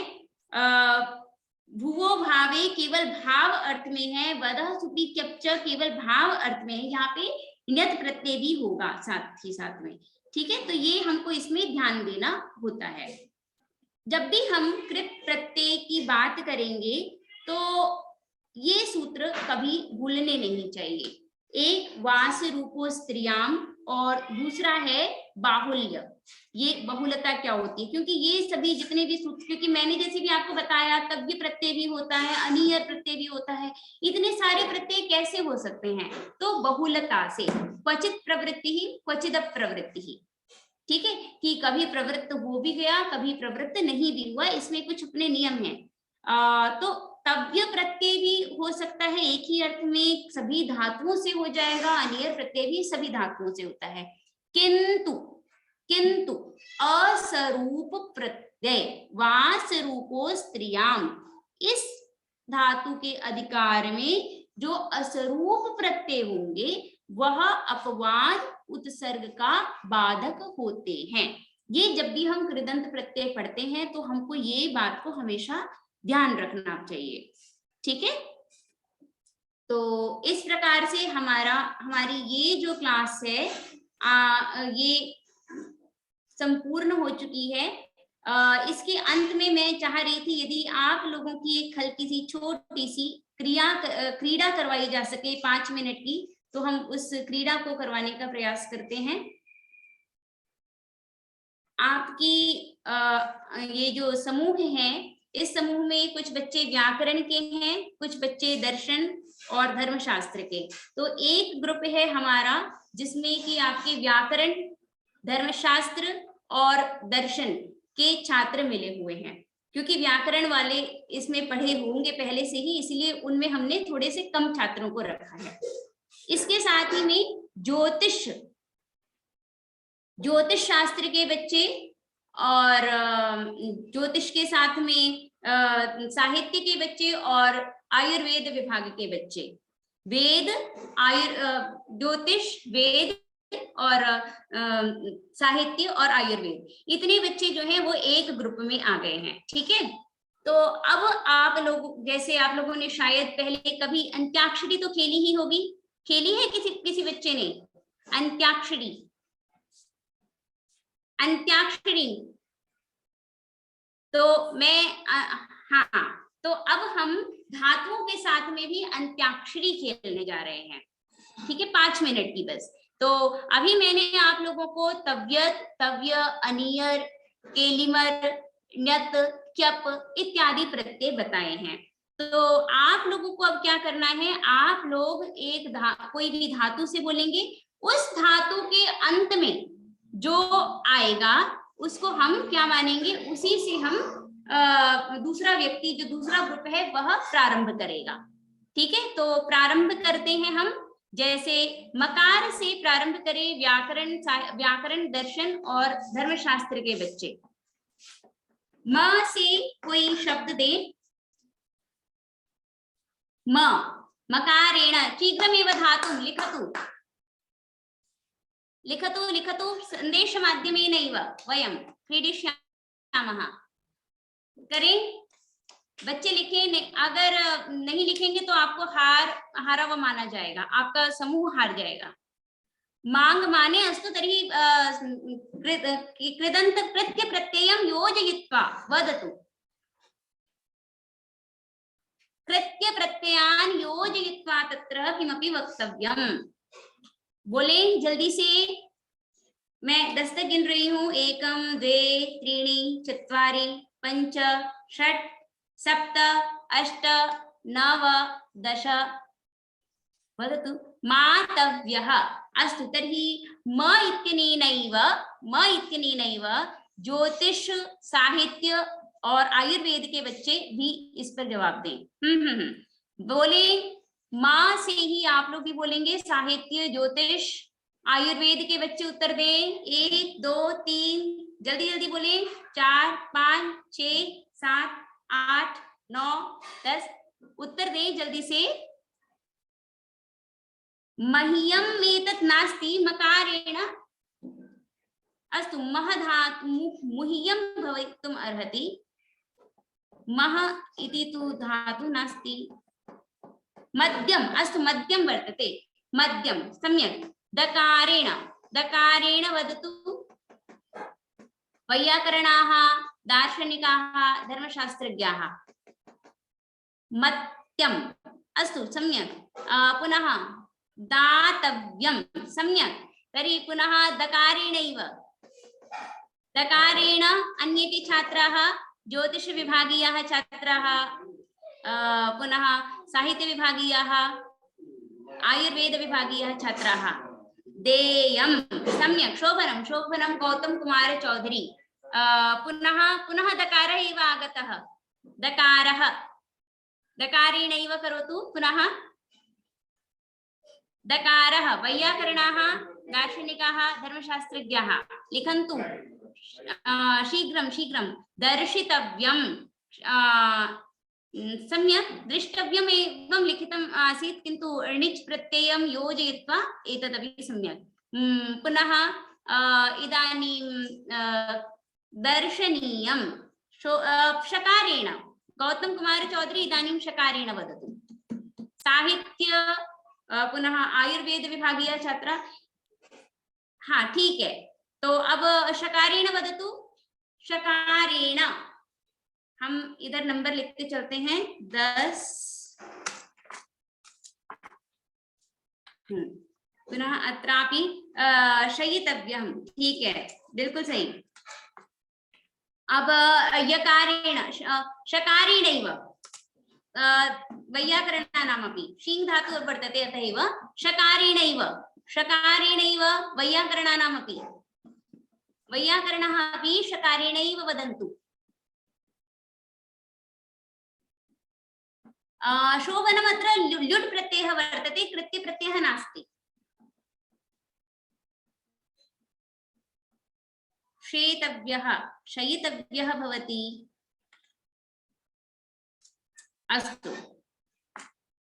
भुवो भावे केवल भाव अर्थ में है, वदः सुपि क्यप्च केवल भाव अर्थ में है, यहाँ पे ण्यत प्रत्यय भी होगा साथ ही साथ में। ठीक है, तो ये हमको इसमें ध्यान देना होता है। जब भी हम कृत प्रत्यय की बात करेंगे तो ये सूत्र कभी भूलने नहीं चाहिए। एक वास रूपो स्त्रियाम और दूसरा है बाहुल्य। ये बहुलता क्या होती है, क्योंकि ये सभी जितने भी सूत्र, क्योंकि मैंने जैसे भी आपको बताया तव्य प्रत्यय भी होता है, अनियर प्रत्यय भी होता है, इतने सारे प्रत्यय कैसे हो सकते हैं, तो बहुलता से, क्वचित प्रवृत्ति ही क्वचित अप्रवृत्ति ही, ठीक है, कि कभी प्रवृत्त हो भी गया, कभी प्रवृत्त नहीं भी हुआ, इसमें कुछ अपने नियम हैं। तो तव्य प्रत्यय भी हो सकता है एक ही अर्थ में, सभी धातुओं से हो जाएगा, अनियर प्रत्यय भी सभी धातुओं से होता है। किंतु किंतु असरूप प्रत्यय वास रूपो स्त्रियाम, इस धातु के अधिकार में जो असरूप प्रत्यय होंगे वह अपवाद उत्सर्ग का बाधक होते हैं। ये जब भी हम कृदंत प्रत्यय पढ़ते हैं तो हमको ये बात को हमेशा ध्यान रखना चाहिए, ठीक है। तो इस प्रकार से हमारी ये जो क्लास है ये संपूर्ण हो चुकी है। इसके अंत में मैं चाह रही थी यदि आप लोगों की एक हल्की सी छोटी सी क्रीड़ा करवाई जा सके 5 मिनट की, तो हम उस क्रीड़ा को करवाने का प्रयास करते हैं। आपकी ये जो समूह है, इस समूह में कुछ बच्चे व्याकरण के हैं, कुछ बच्चे दर्शन और धर्मशास्त्र के। तो एक ग्रुप है हमारा जिसमें कि आपके व्याकरण, धर्मशास्त्र और दर्शन के छात्र मिले हुए हैं, क्योंकि व्याकरण वाले इसमें पढ़े होंगे पहले से ही, इसलिए उनमें हमने थोड़े से कम छात्रों को रखा है। इसके साथ ही में ज्योतिष शास्त्र के बच्चे और ज्योतिष के साथ में साहित्य के बच्चे और आयुर्वेद विभाग के बच्चे, वेद, ज्योतिष, वेद और साहित्य और आयुर्वेद, इतने बच्चे जो हैं वो एक ग्रुप में आ गए हैं, ठीक है। तो अब आप लोग, जैसे आप लोगों ने शायद पहले कभी अंत्याक्षरी तो खेली ही होगी, खेली है किसी बच्चे ने अंत्याक्षरी? तो मैं हाँ, तो अब हम धातुओं के साथ में भी अंत्याक्षरी खेलने जा रहे हैं, ठीक है, 5 मिनट की बस। तो अभी मैंने आप लोगों को तव्यत, तव्य, अनियर, केलिमर, ण्यत, क्यप इत्यादि प्रत्यय बताए हैं। तो आप लोगों को अब क्या करना है, आप लोग कोई भी धातु से बोलेंगे, उस धातु के अंत में जो आएगा उसको हम क्या मानेंगे, उसी से हम दूसरा व्यक्ति, जो दूसरा ग्रुप है वह प्रारंभ करेगा, ठीक है। तो प्रारंभ करते हैं हम, जैसे मकार से प्रारंभ करें व्याकरण, दर्शन और धर्मशास्त्र के बच्चे। म से कोई शब्द दे, मकारेण शीघ्रमेव धातुं लिखतु संदेश माध्यमेनैव वयं क्रीडिष्यामः। करें बच्चे, लिखें, अगर नहीं लिखेंगे तो आपको हारा हुआ माना जाएगा, आपका समूह हार जाएगा। मांग माने अस्तु तर्हि कृदंत कृत्य प्रत्ययं योजयित्वा वदतु। कृत्य प्रत्ययान् योजयित्वा तत्र किमपि वक्तव्यम्। बोले जल्दी से, मैं 10 तक गिन रही हूँ। 1 2 3 4 5 6 7 8 9 10। वदतु। मातव्यः। अस्तु तर्हि म इत्यनेनैव ज्योतिष, साहित्य और आयुर्वेद के बच्चे भी इस पर जवाब दें। बोले माँ से ही आप लोग भी बोलेंगे, साहित्य, ज्योतिष, आयुर्वेद के बच्चे उत्तर दें। 1 2 3 जल्दी जल्दी बोले। 4 5 6 7 8 9 10 उत्तर दें जल्दी से। मह्यम एतत् नास्ति मकारेण। अस्तु, महधातु मुह्यं भवितुम् अर्हति। मह इति तु धातु नास्ति। मध्यम, अस्तु मध्यम वर्तते, मध्यम सम्यक्। दकारेण वदतु। वैयाकरणाः, दार्शनिकाः, धर्मशास्त्रज्ञाः। मत्यम, अस्तु सम्यक्। पुनः दातव्यं, सम्यक्। तर्हि पुनः दकारेणैव। दकारेण अन्येपि छात्राः ज्योतिषविभागीयाः छात्राः पुनः साहित्यविभागीयाः आयुर्वेदविभागीयाः छात्राः देयं सम्यक् शोभनं शोभनं गौतम कुमार चौधरी पुनः पुनः दकारः एव आगतः दकारः दकारेणैव करोतु पुनः दकारः वैयाकरणाः दार्शनिकाः धर्मशास्त्रज्ञाः लिखन्तु शीघ्रं शीघ्रं दर्शितव्यं सम्यक् द्रष्टव्यम् एवं लिखितम् आसीत् किन्तु णिच् प्रत्ययं योजयित्वा एतदपि सम्यक् पुनः इदानीं दर्शनीयं शकारेण गौतम कुमार चौधरी इदानीं शकारेण वदतु साहित्य पुनः आयुर्वेद विभागीय छात्रा हाँ ठीक है तो अब शकारेण वदतु शकारेण हम इधर नंबर लिखते चलते हैं 10 पुनः अत्रापि शयितव्यं ठीक है बिल्कुल सही अब यकारेण शकारेणैव वैयाकरणानामपि शीङ् धातु वर्तते अतः एव शकारेणैव वैयाकरणानामपि वैयाकरणः अपि शकारेणैव वदन्तु शोभनमत्र ल्युट् प्रत्ययः वर्तते कृत्य प्रत्ययः नास्ति शेतव्यः शयितव्यः भवति अस्तु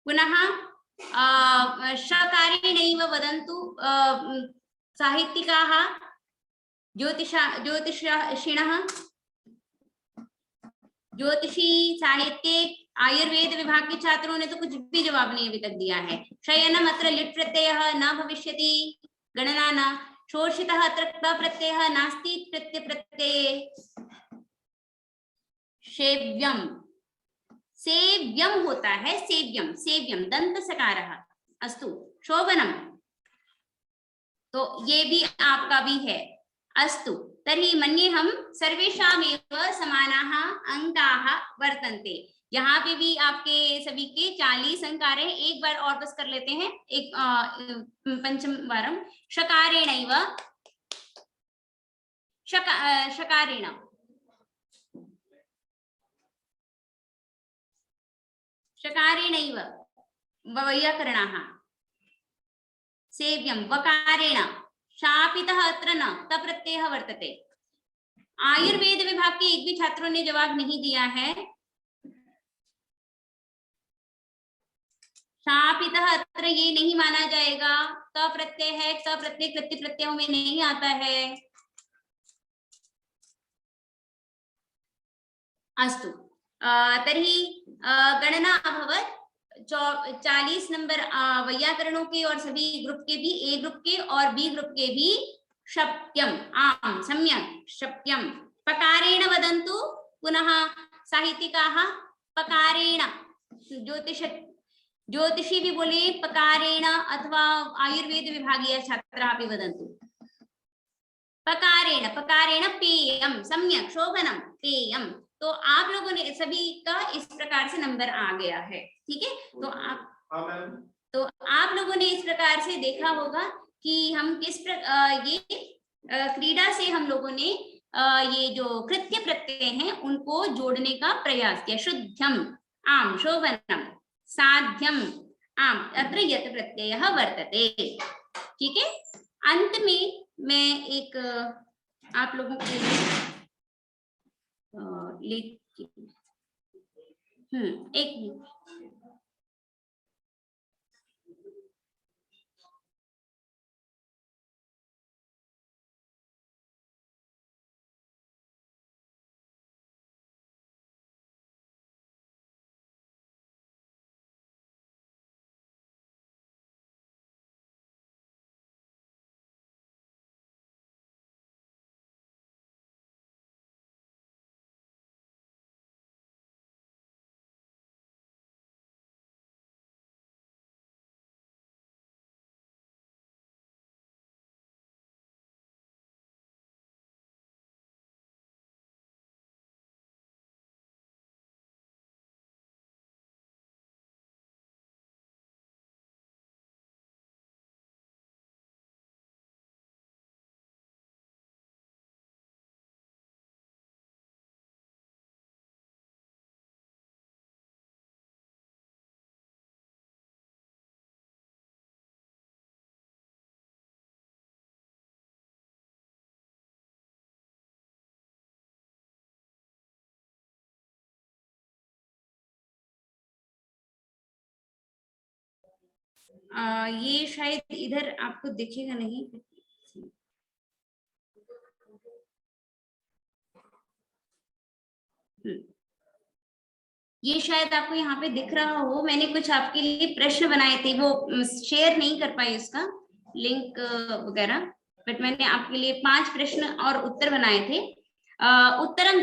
पुनः शकारेणैव वदन्तु साहित्यिकाः ज्योतिषिणः ज्योतिषी साहित्य आयुर्वेद विभाग के छात्रों ने तो कुछ भी जवाब नहीं अभी तक दिया है शयनम अत्र लिट् प्रत्ययः न भविष्यति गणना न शोषितः अत्र क प्रत्ययः नास्ति प्रत्यय प्रत्यये सेव्यम सेव्यम होता है सेव्यम सेव्यम दंत सकारः अस्तु शोभनम तो ये भी आपका भी है अस्तु तर्हि मन्ये हम सर्वेषामेव समानाः अंकाः वर्तन्ते यहाँ पे भी आपके सभी के 40 अंक आ रहे हैं एक बार और बस कर लेते हैं एक पंचम वारम शकारेणैव शकारेण शकारेणैव वैयाकरणाः सेव्यं वकारेण शापितः अत्र न तप्रत्ययः वर्तते आयुर्वेद विभाग के एक भी छात्रों ने जवाब नहीं दिया है शापितः अत्र ये नहीं माना जाएगा क प्रत्यय है क प्रत्यय कृत्य प्रत्ययों में नहीं आता है अस्तु तर्हि गणना अभवत् 40 नंबर वैयाकरणों के और सभी ग्रुप के भी ए ग्रुप के और बी ग्रुप के भी शप्यम आम सम्यक शप्यम पकारेण वदन्तु पुनः साहित्यिकाः पकारेण ज्योतिषी भी बोले पकारेण अथवा आयुर्वेद विभागीय छात्राः अपि वदन्तु पकारेण पकारेण पेयम सम्यक शोभनम पेयम तो आप लोगों ने सभी का इस प्रकार से नंबर आ गया है ठीक है तो आप लोगों ने इस प्रकार से देखा होगा कि हम किस ये क्रीडा से हम लोगों ने ये जो कृत्य प्रत्यय हैं उनको जोड़ने का प्रयास किया शुद्धम आम शोभनम साध्यम आम अत्र यत् प्रत्ययः वर्तते ठीक है अंत में मैं एक आप लोगों के लिए एक ये शायद इधर आपको दिखेगा नहीं। ये शायद आपको यहाँ पे दिख रहा हो, मैंने कुछ आपके लिए प्रश्न बनाए थे, वो शेयर नहीं कर पाई उसका लिंक वगैरह, बट मैंने आपके लिए 5 प्रश्न और उत्तर बनाए थे। उत्तरम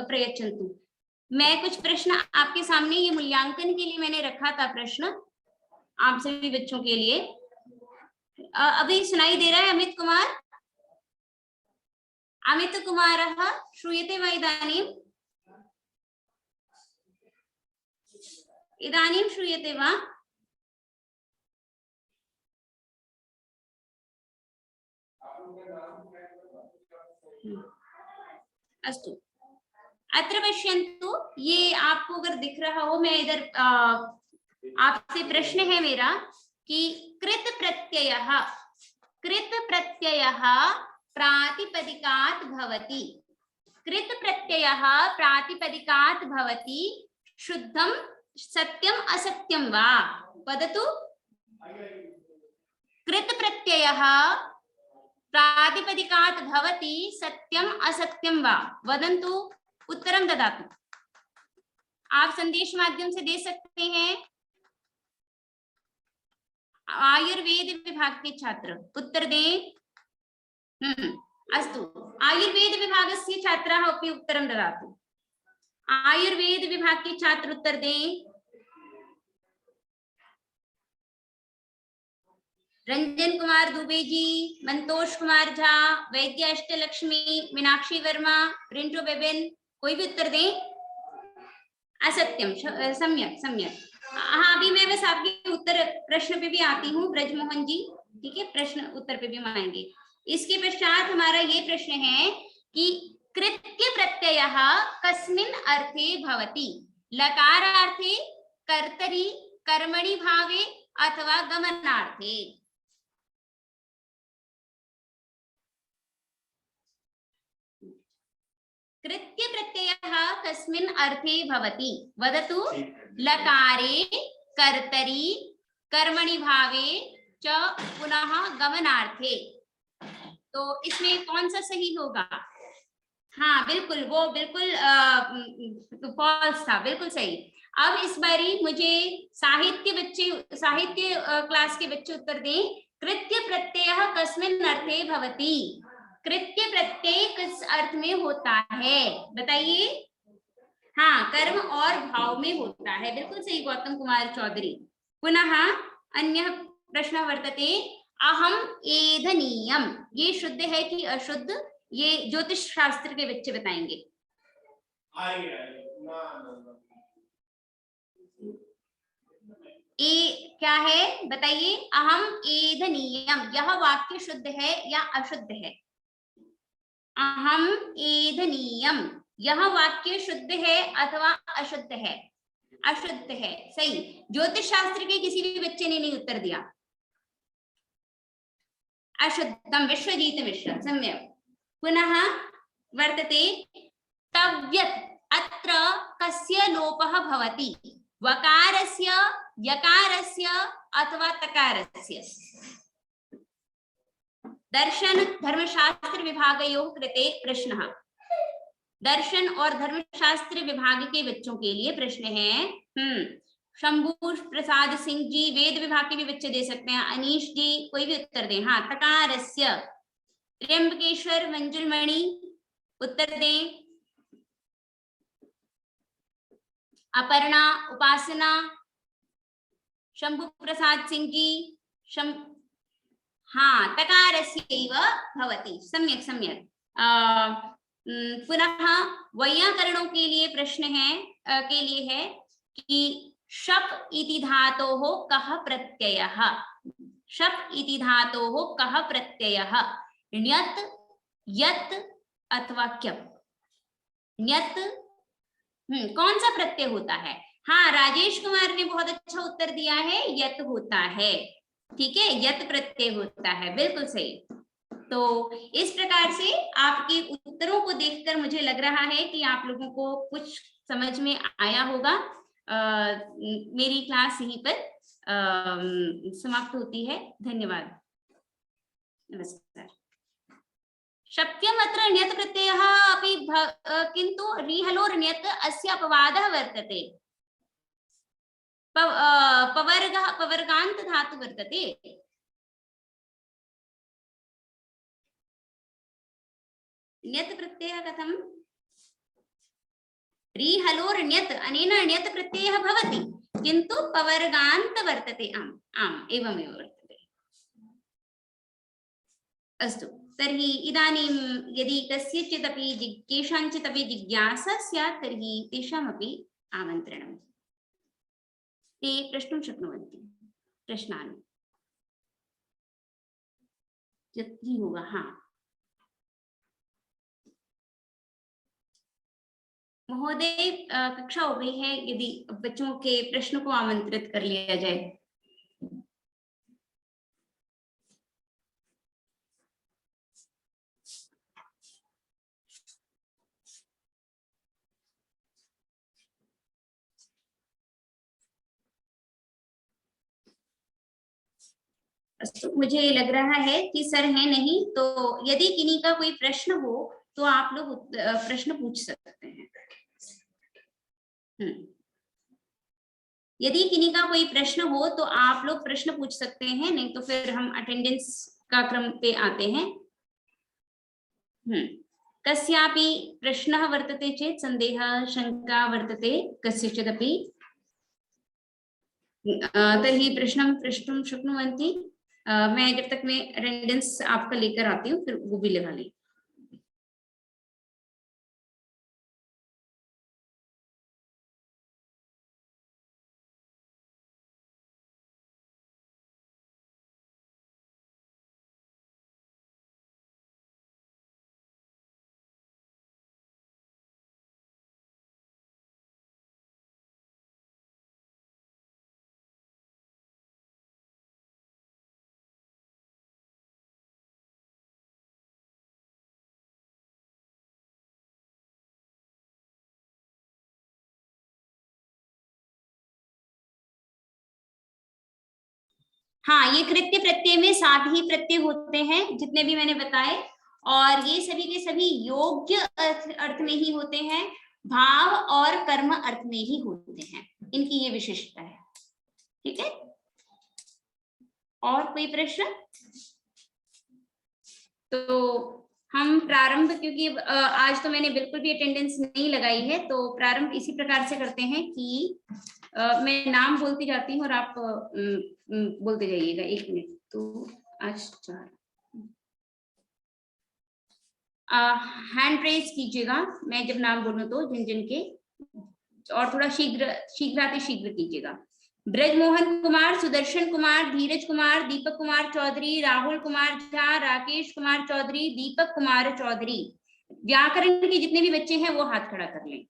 प्रयच्छन्तु, मैं कुछ प्रश्न आपके सामने ये मूल्यांकन के लिए मैंने रखा था प्रश्न आप सभी बच्चों के लिए। अभी सुनाई दे रहा है अमित कुमार? अमित कुमारः श्रूयते वा इदानीं? इदानीं श्रूयते वा? अस्तु, अत्र पश्यन्तु, ये आपको अगर दिख रहा हो, मैं इधर आपसे प्रश्न है मेरा कि कृत प्रत्ययः प्रातिपदिकात् भवति, कृत प्रत्ययः प्रातिपदिकात् भवति, शुद्धं सत्यम असत्यम वा? वदतु। कृत प्रत्ययः प्रातिपदिकात् भवति, सत्यम असत्यम वा? वदन्तु, उत्तरं ददातु। आप संदेश माध्यम से दे सकते हैं। आयुर्वेद विभाग के छात्र उत्तर दें। अस्तु, आयुर्वेद विभागस्य छात्राः अपि उत्तरं ददातु। आयुर्वेद विभाग के छात्र उत्तर दें। रंजन कुमार दुबे जी, मंतोष कुमार झा, वैद्य अष्टलक्ष्मी, मीनाक्षी वर्मा, रिंटू बेबिन, कोई भी उत्तर दें। असत्यम, सम्यक सम्यक। हाँ, अभी मैं बस आपके उत्तर प्रश्न पे भी आती हूँ ब्रजमोहन जी, ठीक है, प्रश्न उत्तर पे भी हम आएंगे। इसके पश्चात हमारा ये प्रश्न है कि कृत्य प्रत्ययः कस्मिन् अर्थे भवति? लकारार्थे, कर्तरि, कर्मणि भावे अथवा गमनार्थे? कृत्य प्रत्ययः कस्मिन् अर्थे भवति? वदतु। लकारे, कर्तरि, कर्मणि भावे च पुनः गमनार्थे। तो इसमें कौन सा सही होगा? हाँ बिल्कुल, वो बिल्कुल फॉल्स था, बिल्कुल सही। अब इस बारी मुझे साहित्य क्लास के बच्चे उत्तर दें। कृत्य प्रत्ययः कस्मिन् अर्थे भवति? कृत्य प्रत्यय किस अर्थ में होता है, बताइए। हाँ, कर्म और भाव में होता है, बिल्कुल सही गौतम कुमार चौधरी। पुनः अन्य प्रश्न वर्तते, अहम एधनीयम, ये शुद्ध है कि अशुद्ध? ये ज्योतिष शास्त्र के बच्चे बताएंगे। ए क्या है बताइए? अहम एधनीयम, यह वाक्य शुद्ध है या अशुद्ध है? अहम एधनीयम, यह वाक्य शुद्ध है अथवा अशुद्ध है? अशुद्ध है, सही। ज्योतिष शास्त्र के किसी भी बच्चे ने नहीं उत्तर दिया। अशुद्धम, विश्वजीत मिश्र, सम्यक। पुनः वर्तते, तव्यत्, अत्र कस्य लोपः भवति? वकारस्य, यकारस्य अथवा तकारस्य? दर्शन धर्मशास्त्र विभागयोः कृते प्रश्नः। दर्शन और धर्मशास्त्र विभाग के बच्चों के लिए प्रश्न है। शंभू प्रसाद सिंह जी, वेद विभाग के भी बच्चे दे सकते हैं। अनीश जी, कोई भी उत्तर दें। हाँ, तकारस्य। त्र्यंबकेश्वर मंजुलमणि, उत्तर दें। अपर्णा, उपासना, शंभू प्रसाद सिंह जी, हाँ, तकारस्यैव भवति, सम्यक सम्यक। पुनः वैयाकरणों के लिए प्रश्न है कि शप इति धातोः कः प्रत्ययः? शप इति धातोः कः प्रत्ययः? ण्यत्, यत् अथवा क्यप? ण्यत्, कौन सा प्रत्यय होता है? हाँ, राजेश कुमार ने बहुत अच्छा उत्तर दिया है, यत् होता है, ठीक है, यत् प्रत्यय होता है, बिल्कुल सही। तो इस प्रकार से आपके उत्तरों को देखकर मुझे लग रहा है कि आप लोगों को कुछ समझ में आया होगा। मेरी क्लास यहीं पर समाप्त होती है। धन्यवाद, नमस्कार। शक्यम् अत्र ण्यत् प्रत्ययः अपि किन्तु रिहलोर् ण्यत् अस्य अपवादः वर्तते। पवर्गान्त धातु वर्तते। ण्यत् प्रत्ययः कथं? रिहलोर् ण्यत्, अनेन ण्यत् प्रत्ययः भवति किन्तु पवर्गान्त वर्तते। आम् आम् एवमेव वर्तते। अस्तु, तर्हि इदानीं यदि कस्यचिदपि केषाञ्चिदपि जिज्ञासा स्यात् तर्हि तेषामपि आमन्त्रणम्। ते प्रष्टुं शक्नुवन्ति प्रश्नान् यदि होगा। हाँ महोदय, कक्षा हो गई है, यदि बच्चों के प्रश्न को आमंत्रित कर लिया जाए। मुझे लग रहा है कि सर है नहीं, तो यदि किन्हीं का कोई प्रश्न हो तो आप लोग प्रश्न पूछ सकते हैं। यदि किन्हीं का कोई प्रश्न हो तो आप लोग प्रश्न पूछ सकते हैं, नहीं तो फिर हम अटेंडेंस का क्रम पे आते हैं। कस्यापि प्रश्नः वर्तते चेत्, सन्देहः शंका वर्तते कस्यचिदपि, तर्हि प्रश्नं प्रष्टुं शक्नुवन्ति। मैं जब तक मैं अटेंडेंस आपका लेकर आती हूँ, फिर वो भी लगा ली। हाँ, ये कृत्य प्रत्यय में 7 ही प्रत्यय होते हैं जितने भी मैंने बताए, और ये सभी के सभी योग्य अर्थ में ही होते हैं, भाव और कर्म अर्थ में ही होते हैं। इनकी ये विशेषता है। ठीक है, और कोई प्रश्न? तो हम प्रारंभ, क्योंकि आज तो मैंने बिल्कुल भी अटेंडेंस नहीं लगाई है, तो प्रारंभ इसी प्रकार से करते हैं कि मैं नाम बोलती जाती हूँ और आप बोलते जाइएगा। 1 मिनट। तो आज 4 हैंड रेज कीजिएगा, मैं जब नाम बोलूं तो जिन जिन के, और थोड़ा शीघ्र कीजिएगा। ब्रजमोहन कुमार, सुदर्शन कुमार, धीरज कुमार, दीपक कुमार चौधरी, राहुल कुमार झा, राकेश कुमार चौधरी, दीपक कुमार चौधरी। व्याकरण के जितने भी बच्चे हैं वो हाथ खड़ा कर लें।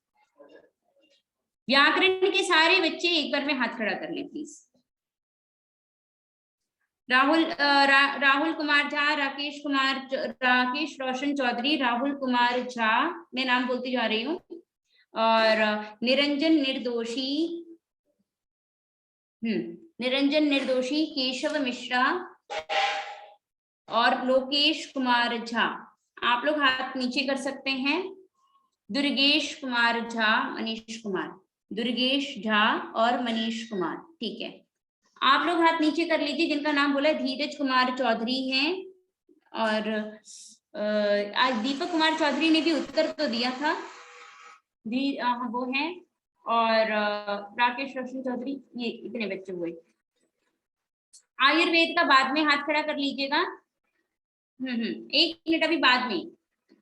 व्याकरण के सारे बच्चे एक बार में हाथ खड़ा कर लें प्लीज। राहुल कुमार झा, राकेश रोशन चौधरी, राहुल कुमार झा, मैं नाम बोलती जा रही हूँ, और निरंजन निर्दोषी, केशव मिश्रा और लोकेश कुमार झा। आप लोग हाथ नीचे कर सकते हैं। दुर्गेश कुमार झा, मनीष कुमार, दुर्गेश झा और मनीष कुमार। ठीक है, आप लोग हाथ नीचे कर लीजिए जिनका नाम बोला। धीरज कुमार चौधरी हैं, और आज दीपक कुमार चौधरी ने भी उत्तर तो दिया था, वो हैं, और राकेश रोशन चौधरी, ये इतने बच्चे हुए। आयुर्वेद का बाद में हाथ खड़ा कर लीजिएगा। 1 मिनट अभी बाद में।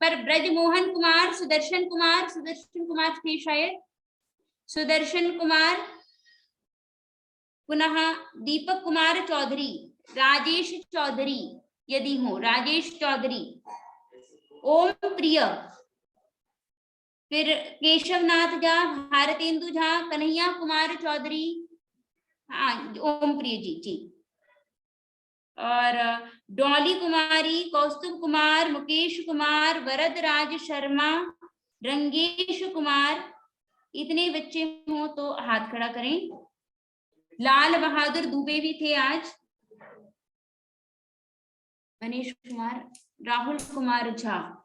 पर ब्रजमोहन कुमार, सुदर्शन कुमार थे शायद, सुदर्शन कुमार, पुनः दीपक कुमार चौधरी, राजेश चौधरी यदि हो, राजेश चौधरी, ओम प्रिय, फिर केशवनाथ झा, भारतेंदु झा, कन्हैया कुमार चौधरी, हाँ ओम प्रिय जी, और डॉली कुमारी, कौस्तुभ कुमार, मुकेश कुमार, वरदराज शर्मा, रंगेश कुमार। इतने बच्चे हो तो हाथ खड़ा करें। लाल बहादुर दुबे भी थे आज, मनीष कुमार, राहुल कुमार झा,